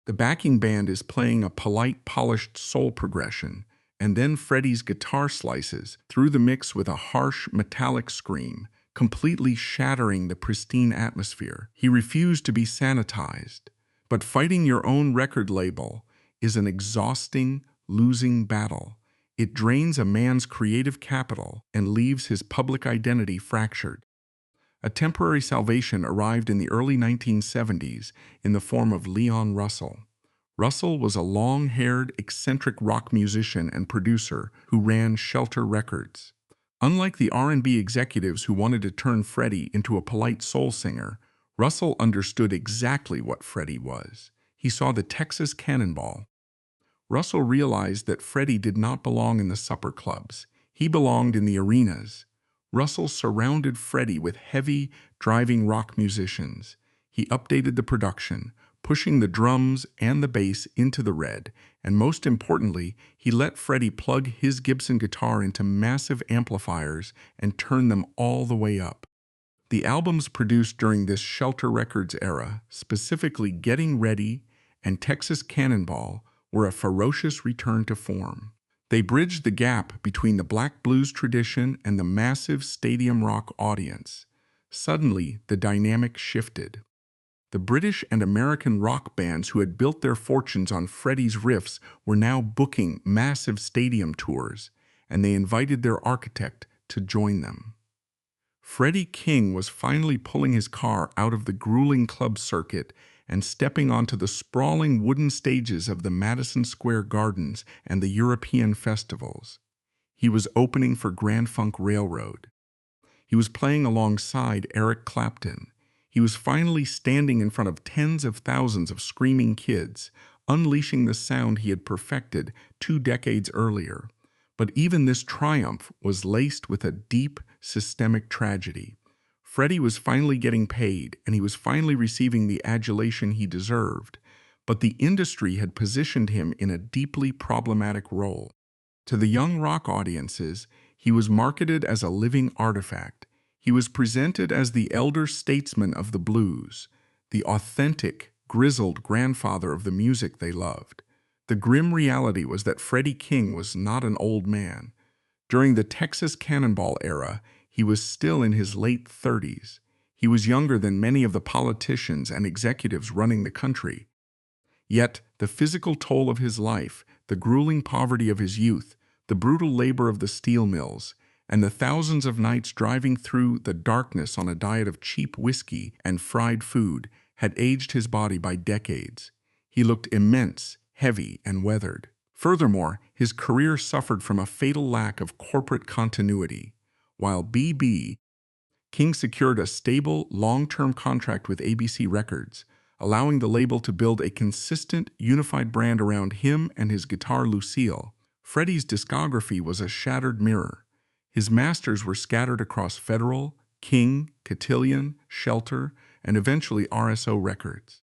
The backing band is playing a polite, polished soul progression, and then Freddie's guitar slices through the mix with a harsh, metallic scream, completely shattering the pristine atmosphere. He refused to be sanitized, but fighting your own record label is an exhausting, losing battle. It drains a man's creative capital and leaves his public identity fractured. A temporary salvation arrived in the early 1970s in the form of Leon Russell. Russell was a long-haired, eccentric rock musician and producer who ran Shelter Records. Unlike the R&B executives who wanted to turn Freddie into a polite soul singer, Russell understood exactly what Freddie was. He saw the Texas Cannonball. Russell realized that Freddie did not belong in the supper clubs. He belonged in the arenas. Russell surrounded Freddie with heavy, driving rock musicians. He updated the production, pushing the drums and the bass into the red, and most importantly, he let Freddie plug his Gibson guitar into massive amplifiers and turn them all the way up. The albums produced during this Shelter Records era, specifically Getting Ready and Texas Cannonball, were a ferocious return to form. They bridged the gap between the black blues tradition and the massive stadium rock audience. Suddenly, the dynamic shifted. The British and American rock bands who had built their fortunes on Freddie's riffs were now booking massive stadium tours, and they invited their architect to join them. Freddie King was finally pulling his car out of the grueling club circuit and stepping onto the sprawling wooden stages of the Madison Square Gardens and the European festivals. He was opening for Grand Funk Railroad. He was playing alongside Eric Clapton. He was finally standing in front of tens of thousands of screaming kids, unleashing the sound he had perfected 2 decades earlier. But even this triumph was laced with a deep, systemic tragedy. Freddie was finally getting paid, and he was finally receiving the adulation he deserved, but the industry had positioned him in a deeply problematic role. To the young rock audiences, he was marketed as a living artifact. He was presented as the elder statesman of the blues, the authentic, grizzled grandfather of the music they loved. The grim reality was that Freddie King was not an old man. During the Texas Cannonball era, he was still in his late 30s. He was younger than many of the politicians and executives running the country. Yet, the physical toll of his life, the grueling poverty of his youth, the brutal labor of the steel mills, and the thousands of nights driving through the darkness on a diet of cheap whiskey and fried food had aged his body by decades. He looked immense, heavy, and weathered. Furthermore, his career suffered from a fatal lack of corporate continuity. While B.B. King secured a stable, long-term contract with ABC Records, allowing the label to build a consistent, unified brand around him and his guitar Lucille, Freddie's discography was a shattered mirror. His masters were scattered across Federal, King, Cotillion, Shelter, and eventually RSO Records.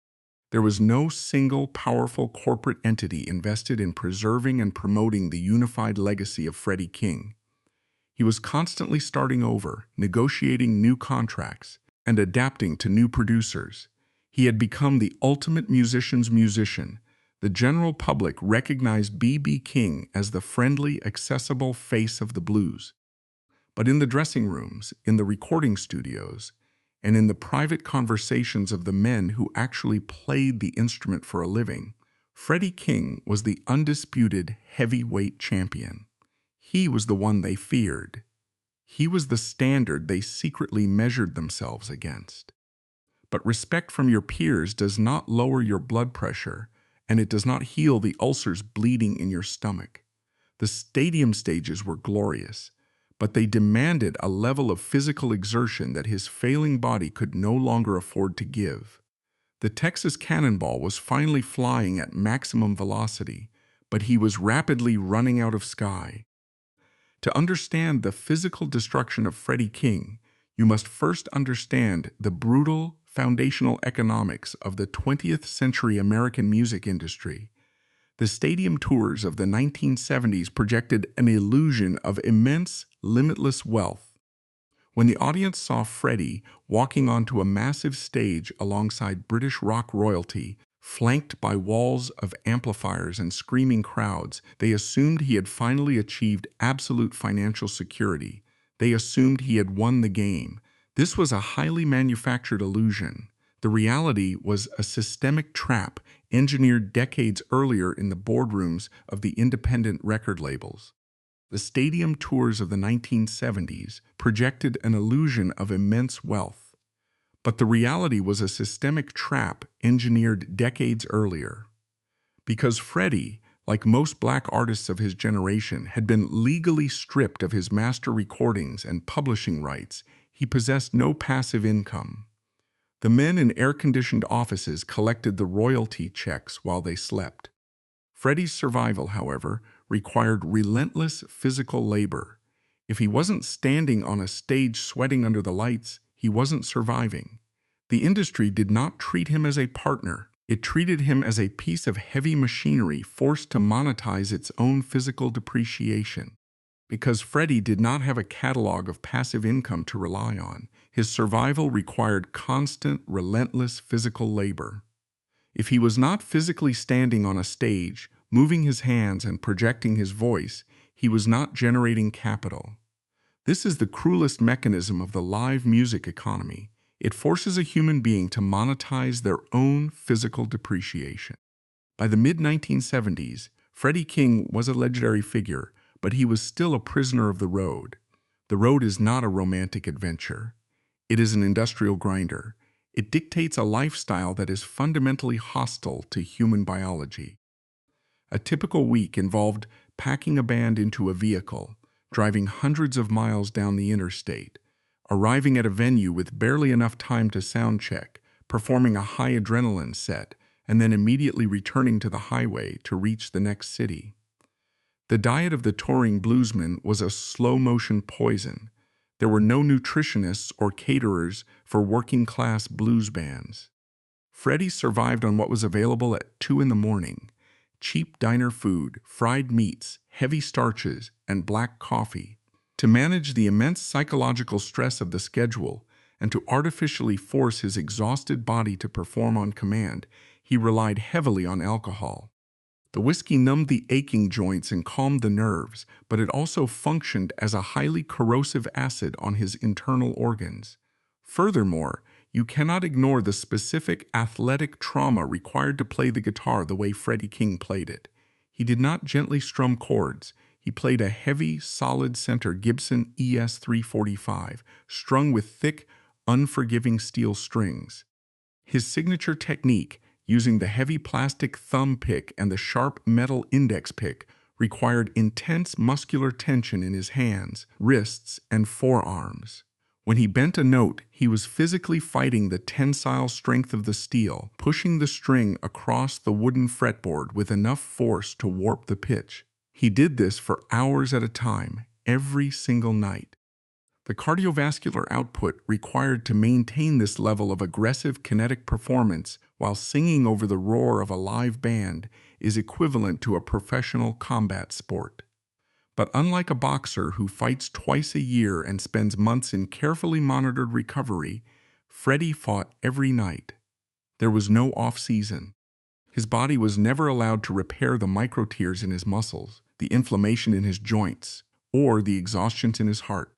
There was no single powerful corporate entity invested in preserving and promoting the unified legacy of Freddie King. He was constantly starting over, negotiating new contracts, and adapting to new producers. He had become the ultimate musician's musician. The general public recognized B.B. King as the friendly, accessible face of the blues. But in the dressing rooms, in the recording studios, and in the private conversations of the men who actually played the instrument for a living, Freddie King was the undisputed heavyweight champion. He was the one they feared. He was the standard they secretly measured themselves against. But respect from your peers does not lower your blood pressure, and it does not heal the ulcers bleeding in your stomach. The stadium stages were glorious, but they demanded a level of physical exertion that his failing body could no longer afford to give. The Texas Cannonball was finally flying at maximum velocity, but he was rapidly running out of sky. To understand the physical destruction of Freddie King, you must first understand the brutal, foundational economics of the 20th century American music industry. The stadium tours of the 1970s projected an illusion of immense, limitless wealth. When the audience saw Freddie walking onto a massive stage alongside British rock royalty, flanked by walls of amplifiers and screaming crowds, they assumed he had finally achieved absolute financial security. They assumed he had won the game. This was a highly manufactured illusion. The reality was a systemic trap engineered decades earlier in the boardrooms of the independent record labels. The stadium tours of the 1970s projected an illusion of immense wealth, but the reality was a systemic trap engineered decades earlier. Because Freddie, like most black artists of his generation, had been legally stripped of his master recordings and publishing rights, he possessed no passive income. The men in air-conditioned offices collected the royalty checks while they slept. Freddie's survival, however, required relentless physical labor. If he wasn't standing on a stage sweating under the lights, he wasn't surviving. The industry did not treat him as a partner. It treated him as a piece of heavy machinery forced to monetize its own physical depreciation. Because Freddie did not have a catalog of passive income to rely on, his survival required constant, relentless physical labor. If he was not physically standing on a stage, moving his hands and projecting his voice, he was not generating capital. This is the cruelest mechanism of the live music economy. It forces a human being to monetize their own physical depreciation. By the mid-1970s, Freddie King was a legendary figure, but he was still a prisoner of the road. The road is not a romantic adventure. It is an industrial grinder. It dictates a lifestyle that is fundamentally hostile to human biology. A typical week involved packing a band into a vehicle, driving hundreds of miles down the interstate, arriving at a venue with barely enough time to sound check, performing a high adrenaline set, and then immediately returning to the highway to reach the next city. The diet of the touring bluesman was a slow-motion poison. There were no nutritionists or caterers for working-class blues bands. Freddie survived on what was available at 2 in the morning: cheap diner food, fried meats, heavy starches, and black coffee. To manage the immense psychological stress of the schedule and to artificially force his exhausted body to perform on command, he relied heavily on alcohol. The whiskey numbed the aching joints and calmed the nerves, but it also functioned as a highly corrosive acid on his internal organs. Furthermore, you cannot ignore the specific athletic trauma required to play the guitar the way Freddie King played it. He did not gently strum chords. He played a heavy, solid center Gibson ES-345, strung with thick, unforgiving steel strings. His signature technique, using the heavy plastic thumb pick and the sharp metal index pick, required intense muscular tension in his hands, wrists, and forearms. When he bent a note, he was physically fighting the tensile strength of the steel, pushing the string across the wooden fretboard with enough force to warp the pitch. He did this for hours at a time, every single night. The cardiovascular output required to maintain this level of aggressive kinetic performance while singing over the roar of a live band is equivalent to a professional combat sport. But unlike a boxer who fights twice a year and spends months in carefully monitored recovery, Freddie fought every night. There was no off-season. His body was never allowed to repair the micro-tears in his muscles, the inflammation in his joints, or the exhaustion in his heart.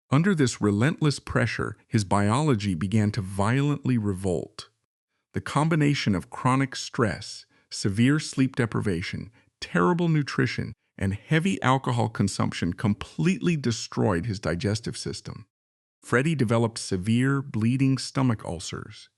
Under this relentless pressure, his biology began to violently revolt. The combination of chronic stress, severe sleep deprivation, terrible nutrition, and heavy alcohol consumption completely destroyed his digestive system. Freddie developed severe, bleeding stomach ulcers.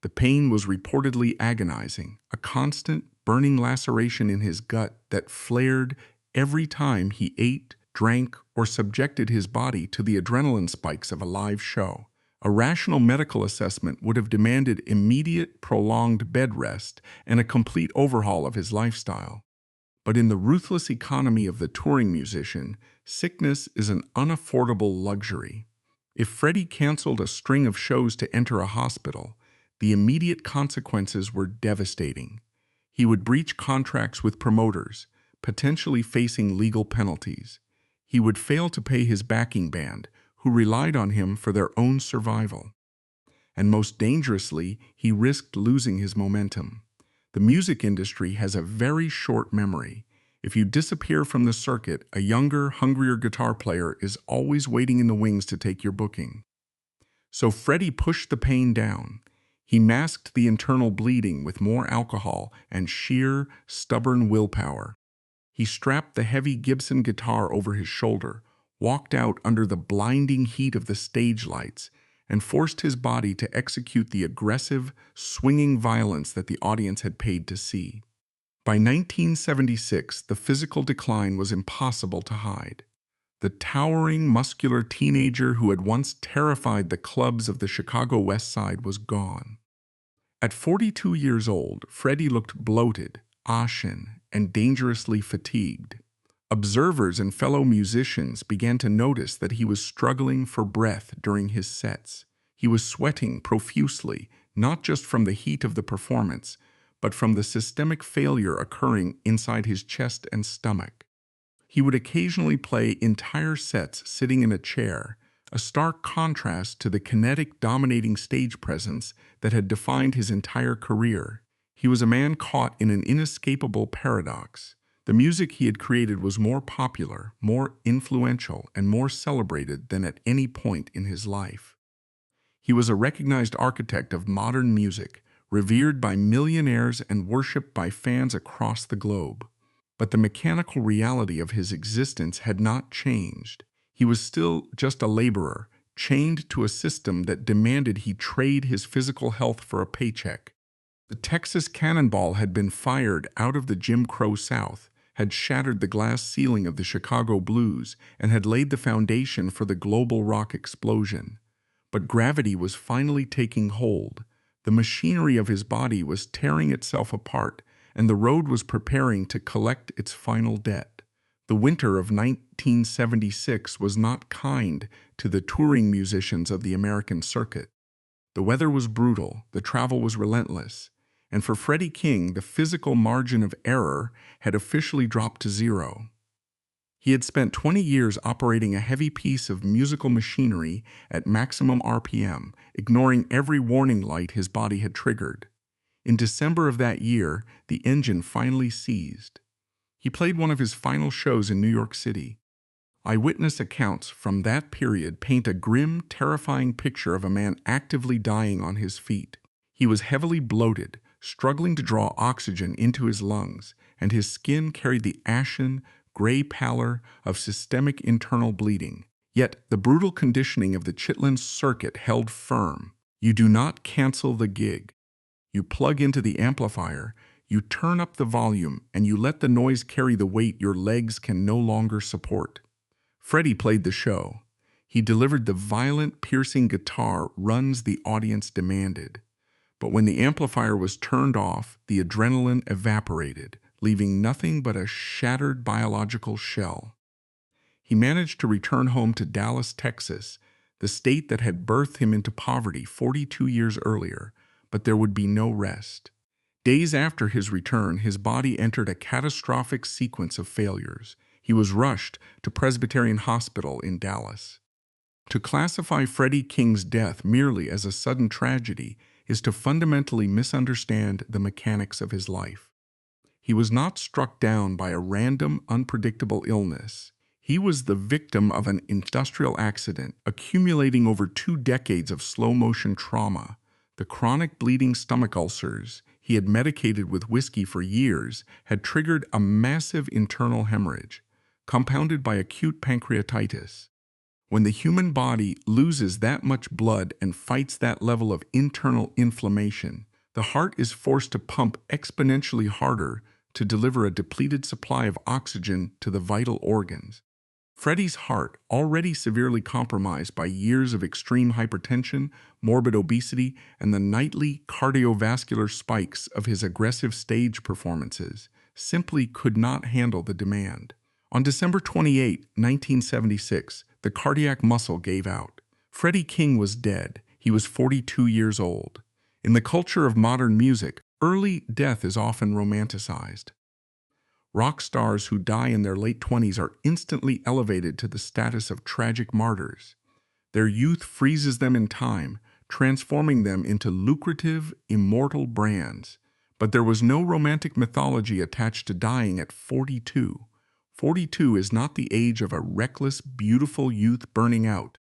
The pain was reportedly agonizing, a constant, burning laceration in his gut that flared every time he ate, drank, or subjected his body to the adrenaline spikes of a live show. A rational medical assessment would have demanded immediate, prolonged bed rest and a complete overhaul of his lifestyle. But in the ruthless economy of the touring musician, sickness is an unaffordable luxury. If Freddie canceled a string of shows to enter a hospital, the immediate consequences were devastating. He would breach contracts with promoters, potentially facing legal penalties. He would fail to pay his backing band, who relied on him for their own survival. And most dangerously, he risked losing his momentum. The music industry has a very short memory. If you disappear from the circuit, a younger, hungrier guitar player is always waiting in the wings to take your booking. So Freddie pushed the pain down. He masked the internal bleeding with more alcohol and sheer, stubborn willpower. He strapped the heavy Gibson guitar over his shoulder, walked out under the blinding heat of the stage lights, and forced his body to execute the aggressive, swinging violence that the audience had paid to see. By 1976, the physical decline was impossible to hide. The towering, muscular teenager who had once terrified the clubs of the Chicago West Side was gone. At 42 years old, Freddie looked bloated, ashen, and dangerously fatigued. Observers and fellow musicians began to notice that he was struggling for breath during his sets. He was sweating profusely, not just from the heat of the performance, but from the systemic failure occurring inside his chest and stomach. He would occasionally play entire sets sitting in a chair, a stark contrast to the kinetic, dominating stage presence that had defined his entire career. He was a man caught in an inescapable paradox. The music he had created was more popular, more influential, and more celebrated than at any point in his life. He was a recognized architect of modern music, revered by millionaires and worshipped by fans across the globe. But the mechanical reality of his existence had not changed. He was still just a laborer, chained to a system that demanded he trade his physical health for a paycheck. The Texas Cannonball had been fired out of the Jim Crow South, had shattered the glass ceiling of the Chicago blues, and had laid the foundation for the global rock explosion. But gravity was finally taking hold. The machinery of his body was tearing itself apart, and the road was preparing to collect its final debt. The winter of 1976 was not kind to the touring musicians of the American circuit. The weather was brutal, the travel was relentless, and for Freddie King, the physical margin of error had officially dropped to zero. He had spent 20 years operating a heavy piece of musical machinery at maximum RPM, ignoring every warning light his body had triggered. In December of that year, the engine finally seized. He played one of his final shows in New York City. Eyewitness accounts from that period paint a grim, terrifying picture of a man actively dying on his feet. He was heavily bloated, struggling to draw oxygen into his lungs, and his skin carried the ashen, gray pallor of systemic internal bleeding. Yet the brutal conditioning of the Chitlin circuit held firm. You do not cancel the gig. You plug into the amplifier, you turn up the volume, and you let the noise carry the weight your legs can no longer support. Freddie played the show. He delivered the violent, piercing guitar runs the audience demanded. But when the amplifier was turned off, the adrenaline evaporated, leaving nothing but a shattered biological shell. He managed to return home to Dallas, Texas, the state that had birthed him into poverty 42 years earlier, but there would be no rest. Days after his return, his body entered a catastrophic sequence of failures. He was rushed to Presbyterian Hospital in Dallas. To classify Freddie King's death merely as a sudden tragedy is to fundamentally misunderstand the mechanics of his life. He was not struck down by a random, unpredictable illness. He was the victim of an industrial accident accumulating over 2 decades of slow-motion trauma. The chronic bleeding stomach ulcers he had medicated with whiskey for years had triggered a massive internal hemorrhage, compounded by acute pancreatitis. When the human body loses that much blood and fights that level of internal inflammation, the heart is forced to pump exponentially harder to deliver a depleted supply of oxygen to the vital organs. Freddie's heart, already severely compromised by years of extreme hypertension, morbid obesity, and the nightly cardiovascular spikes of his aggressive stage performances, simply could not handle the demand. On December 28, 1976, the cardiac muscle gave out. Freddie King was dead. He was 42 years old. In the culture of modern music, early death is often romanticized. Rock stars who die in their late 20s are instantly elevated to the status of tragic martyrs. Their youth freezes them in time, transforming them into lucrative, immortal brands. But there was no romantic mythology attached to dying at 42. 42 is not the age of a reckless, beautiful youth burning out.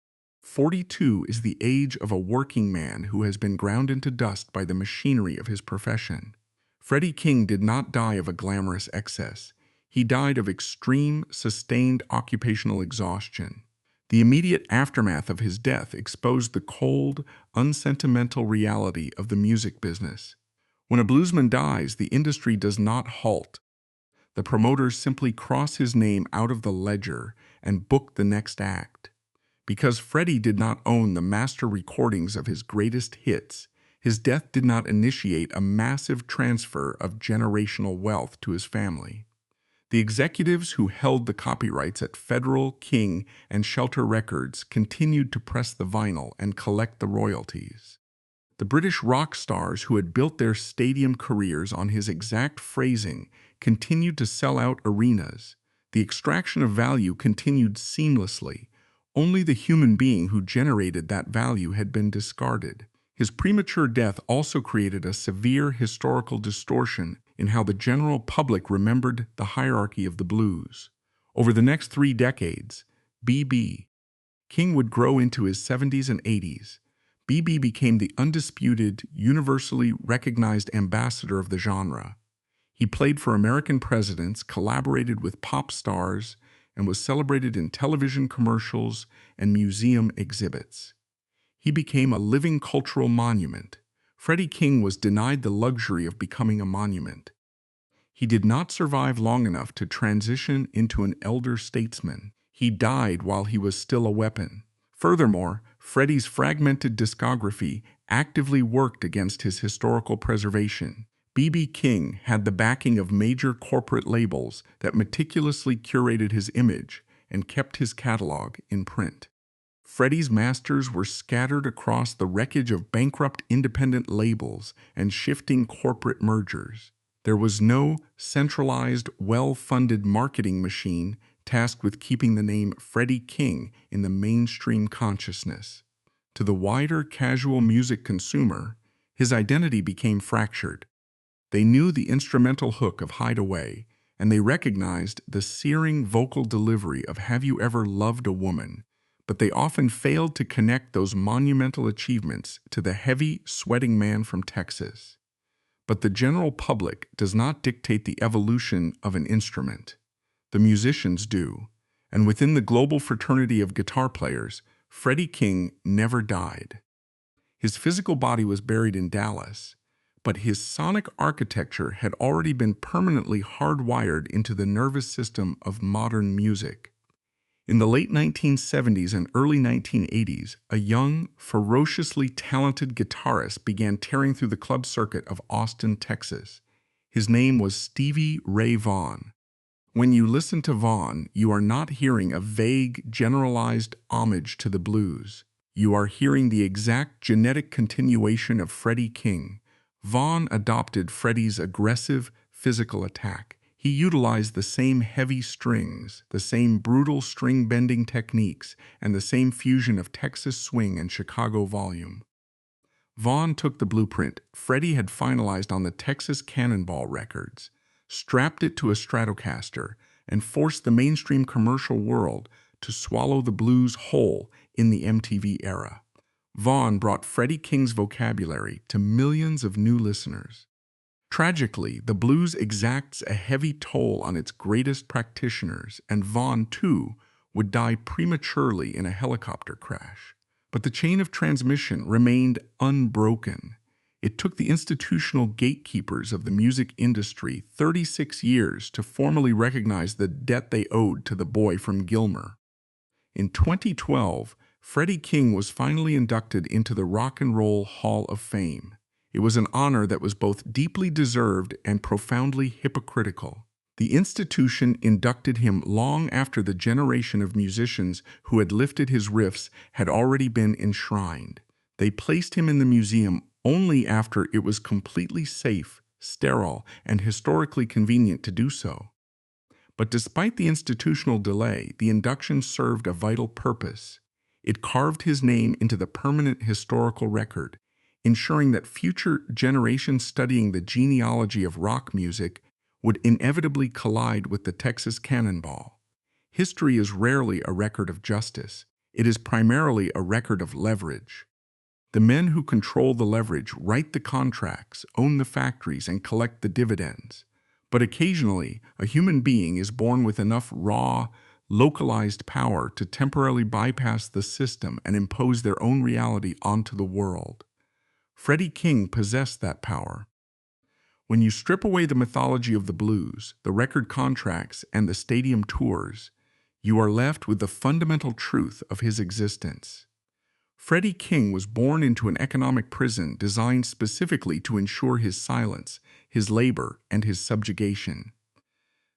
42 is the age of a working man who has been ground into dust by the machinery of his profession. Freddie King did not die of a glamorous excess. He died of extreme, sustained occupational exhaustion. The immediate aftermath of his death exposed the cold, unsentimental reality of the music business. When a bluesman dies, the industry does not halt. The promoters simply cross his name out of the ledger and book the next act. Because Freddie did not own the master recordings of his greatest hits, his death did not initiate a massive transfer of generational wealth to his family. The executives who held the copyrights at Federal, King, and Shelter Records continued to press the vinyl and collect the royalties. The British rock stars who had built their stadium careers on his exact phrasing continued to sell out arenas. The extraction of value continued seamlessly. Only the human being who generated that value had been discarded. His premature death also created a severe historical distortion in how the general public remembered the hierarchy of the blues. Over the next 3 decades, B.B. King would grow into his 70s and 80s. B.B. became the undisputed, universally recognized ambassador of the genre. He played for American presidents, collaborated with pop stars, and was celebrated in television commercials and museum exhibits. He became a living cultural monument. Freddie King was denied the luxury of becoming a monument. He did not survive long enough to transition into an elder statesman. He died while he was still a weapon. Furthermore, Freddie's fragmented discography actively worked against his historical preservation. B.B. King had the backing of major corporate labels that meticulously curated his image and kept his catalog in print. Freddie's masters were scattered across the wreckage of bankrupt independent labels and shifting corporate mergers. There was no centralized, well-funded marketing machine tasked with keeping the name Freddie King in the mainstream consciousness. To the wider casual music consumer, his identity became fractured. They knew the instrumental hook of Hideaway, and they recognized the searing vocal delivery of Have You Ever Loved a Woman, but they often failed to connect those monumental achievements to the heavy, sweating man from Texas. But the general public does not dictate the evolution of an instrument. The musicians do, and within the global fraternity of guitar players, Freddie King never died. His physical body was buried in Dallas, but his sonic architecture had already been permanently hardwired into the nervous system of modern music. In the late 1970s and early 1980s, a young, ferociously talented guitarist began tearing through the club circuit of Austin, Texas. His name was Stevie Ray Vaughan. When you listen to Vaughan, you are not hearing a vague, generalized homage to the blues. You are hearing the exact genetic continuation of Freddie King. Vaughan adopted Freddie's aggressive, physical attack. He utilized the same heavy strings, the same brutal string-bending techniques, and the same fusion of Texas swing and Chicago volume. Vaughan took the blueprint Freddie had finalized on the Texas Cannonball records, strapped it to a Stratocaster, and forced the mainstream commercial world to swallow the blues whole in the MTV era. Vaughan brought Freddie King's vocabulary to millions of new listeners. Tragically, the blues exacts a heavy toll on its greatest practitioners, and Vaughan, too, would die prematurely in a helicopter crash. But the chain of transmission remained unbroken. It took the institutional gatekeepers of the music industry 36 years to formally recognize the debt they owed to the boy from Gilmer. In 2012, Freddie King was finally inducted into the Rock and Roll Hall of Fame. It was an honor that was both deeply deserved and profoundly hypocritical. The institution inducted him long after the generation of musicians who had lifted his riffs had already been enshrined. They placed him in the museum only after it was completely safe sterile, and historically convenient to do so. But despite the institutional delay, the induction served a vital purpose. It carved his name into the permanent historical record, ensuring that future generations studying the genealogy of rock music would inevitably collide with the Texas Cannonball. History is rarely a record of justice. It is primarily a record of leverage. The men who control the leverage write the contracts, own the factories, and collect the dividends. But occasionally, a human being is born with enough raw, localized power to temporarily bypass the system and impose their own reality onto the world. Freddie King possessed that power. When you strip away the mythology of the blues, the record contracts, and the stadium tours, you are left with the fundamental truth of his existence. Freddie King was born into an economic prison designed specifically to ensure his silence, his labor, and his subjugation.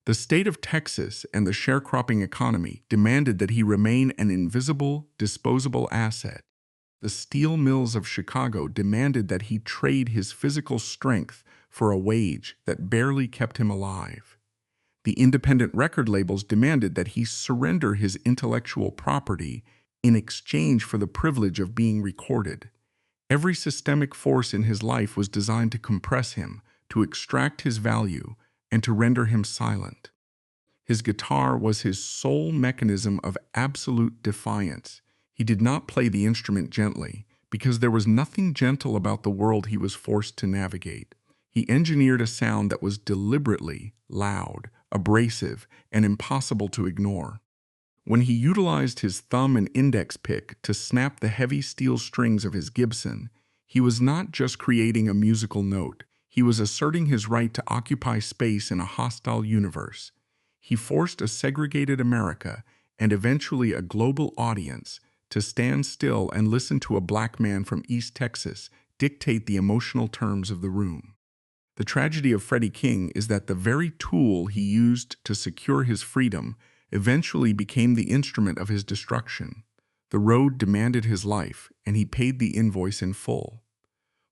The state of Texas and the sharecropping economy demanded that he remain an invisible, disposable asset. The steel mills of Chicago demanded that he trade his physical strength for a wage that barely kept him alive. The independent record labels demanded that he surrender his intellectual property in exchange for the privilege of being recorded. Every systemic force in his life was designed to compress him, to extract his value, and to render him silent. His guitar was his sole mechanism of absolute defiance. He did not play the instrument gently, because there was nothing gentle about the world he was forced to navigate. He engineered a sound that was deliberately loud, abrasive, and impossible to ignore. When he utilized his thumb and index pick to snap the heavy steel strings of his Gibson, he was not just creating a musical note, he was asserting his right to occupy space in a hostile universe. He forced a segregated America, and eventually a global audience, to stand still and listen to a black man from East Texas dictate the emotional terms of the room. The tragedy of Freddie King is that the very tool he used to secure his freedom eventually became the instrument of his destruction. The road demanded his life, and he paid the invoice in full.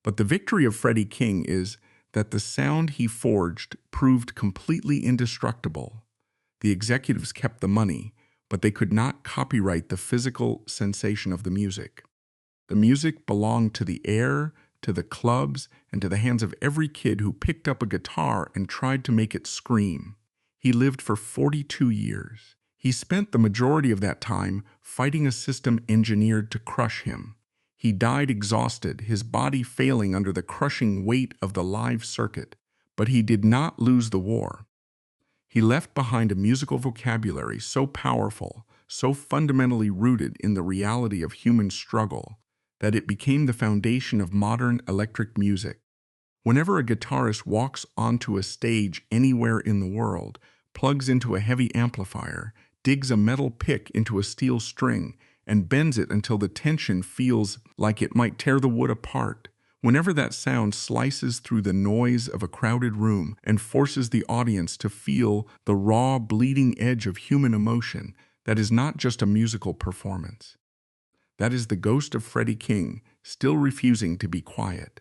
But the victory of Freddie King is that the sound he forged proved completely indestructible. The executives kept the money, but they could not copyright the physical sensation of the music. The music belonged to the air, to the clubs, and to the hands of every kid who picked up a guitar and tried to make it scream. He lived for 42 years. He spent the majority of that time fighting a system engineered to crush him. He died exhausted, his body failing under the crushing weight of the live circuit. But he did not lose the war. He left behind a musical vocabulary so powerful, so fundamentally rooted in the reality of human struggle, that it became the foundation of modern electric music. Whenever a guitarist walks onto a stage anywhere in the world, plugs into a heavy amplifier, digs a metal pick into a steel string, and bends it until the tension feels like it might tear the wood apart, whenever that sound slices through the noise of a crowded room and forces the audience to feel the raw, bleeding edge of human emotion, that is not just a musical performance. That is the ghost of Freddie King, still refusing to be quiet.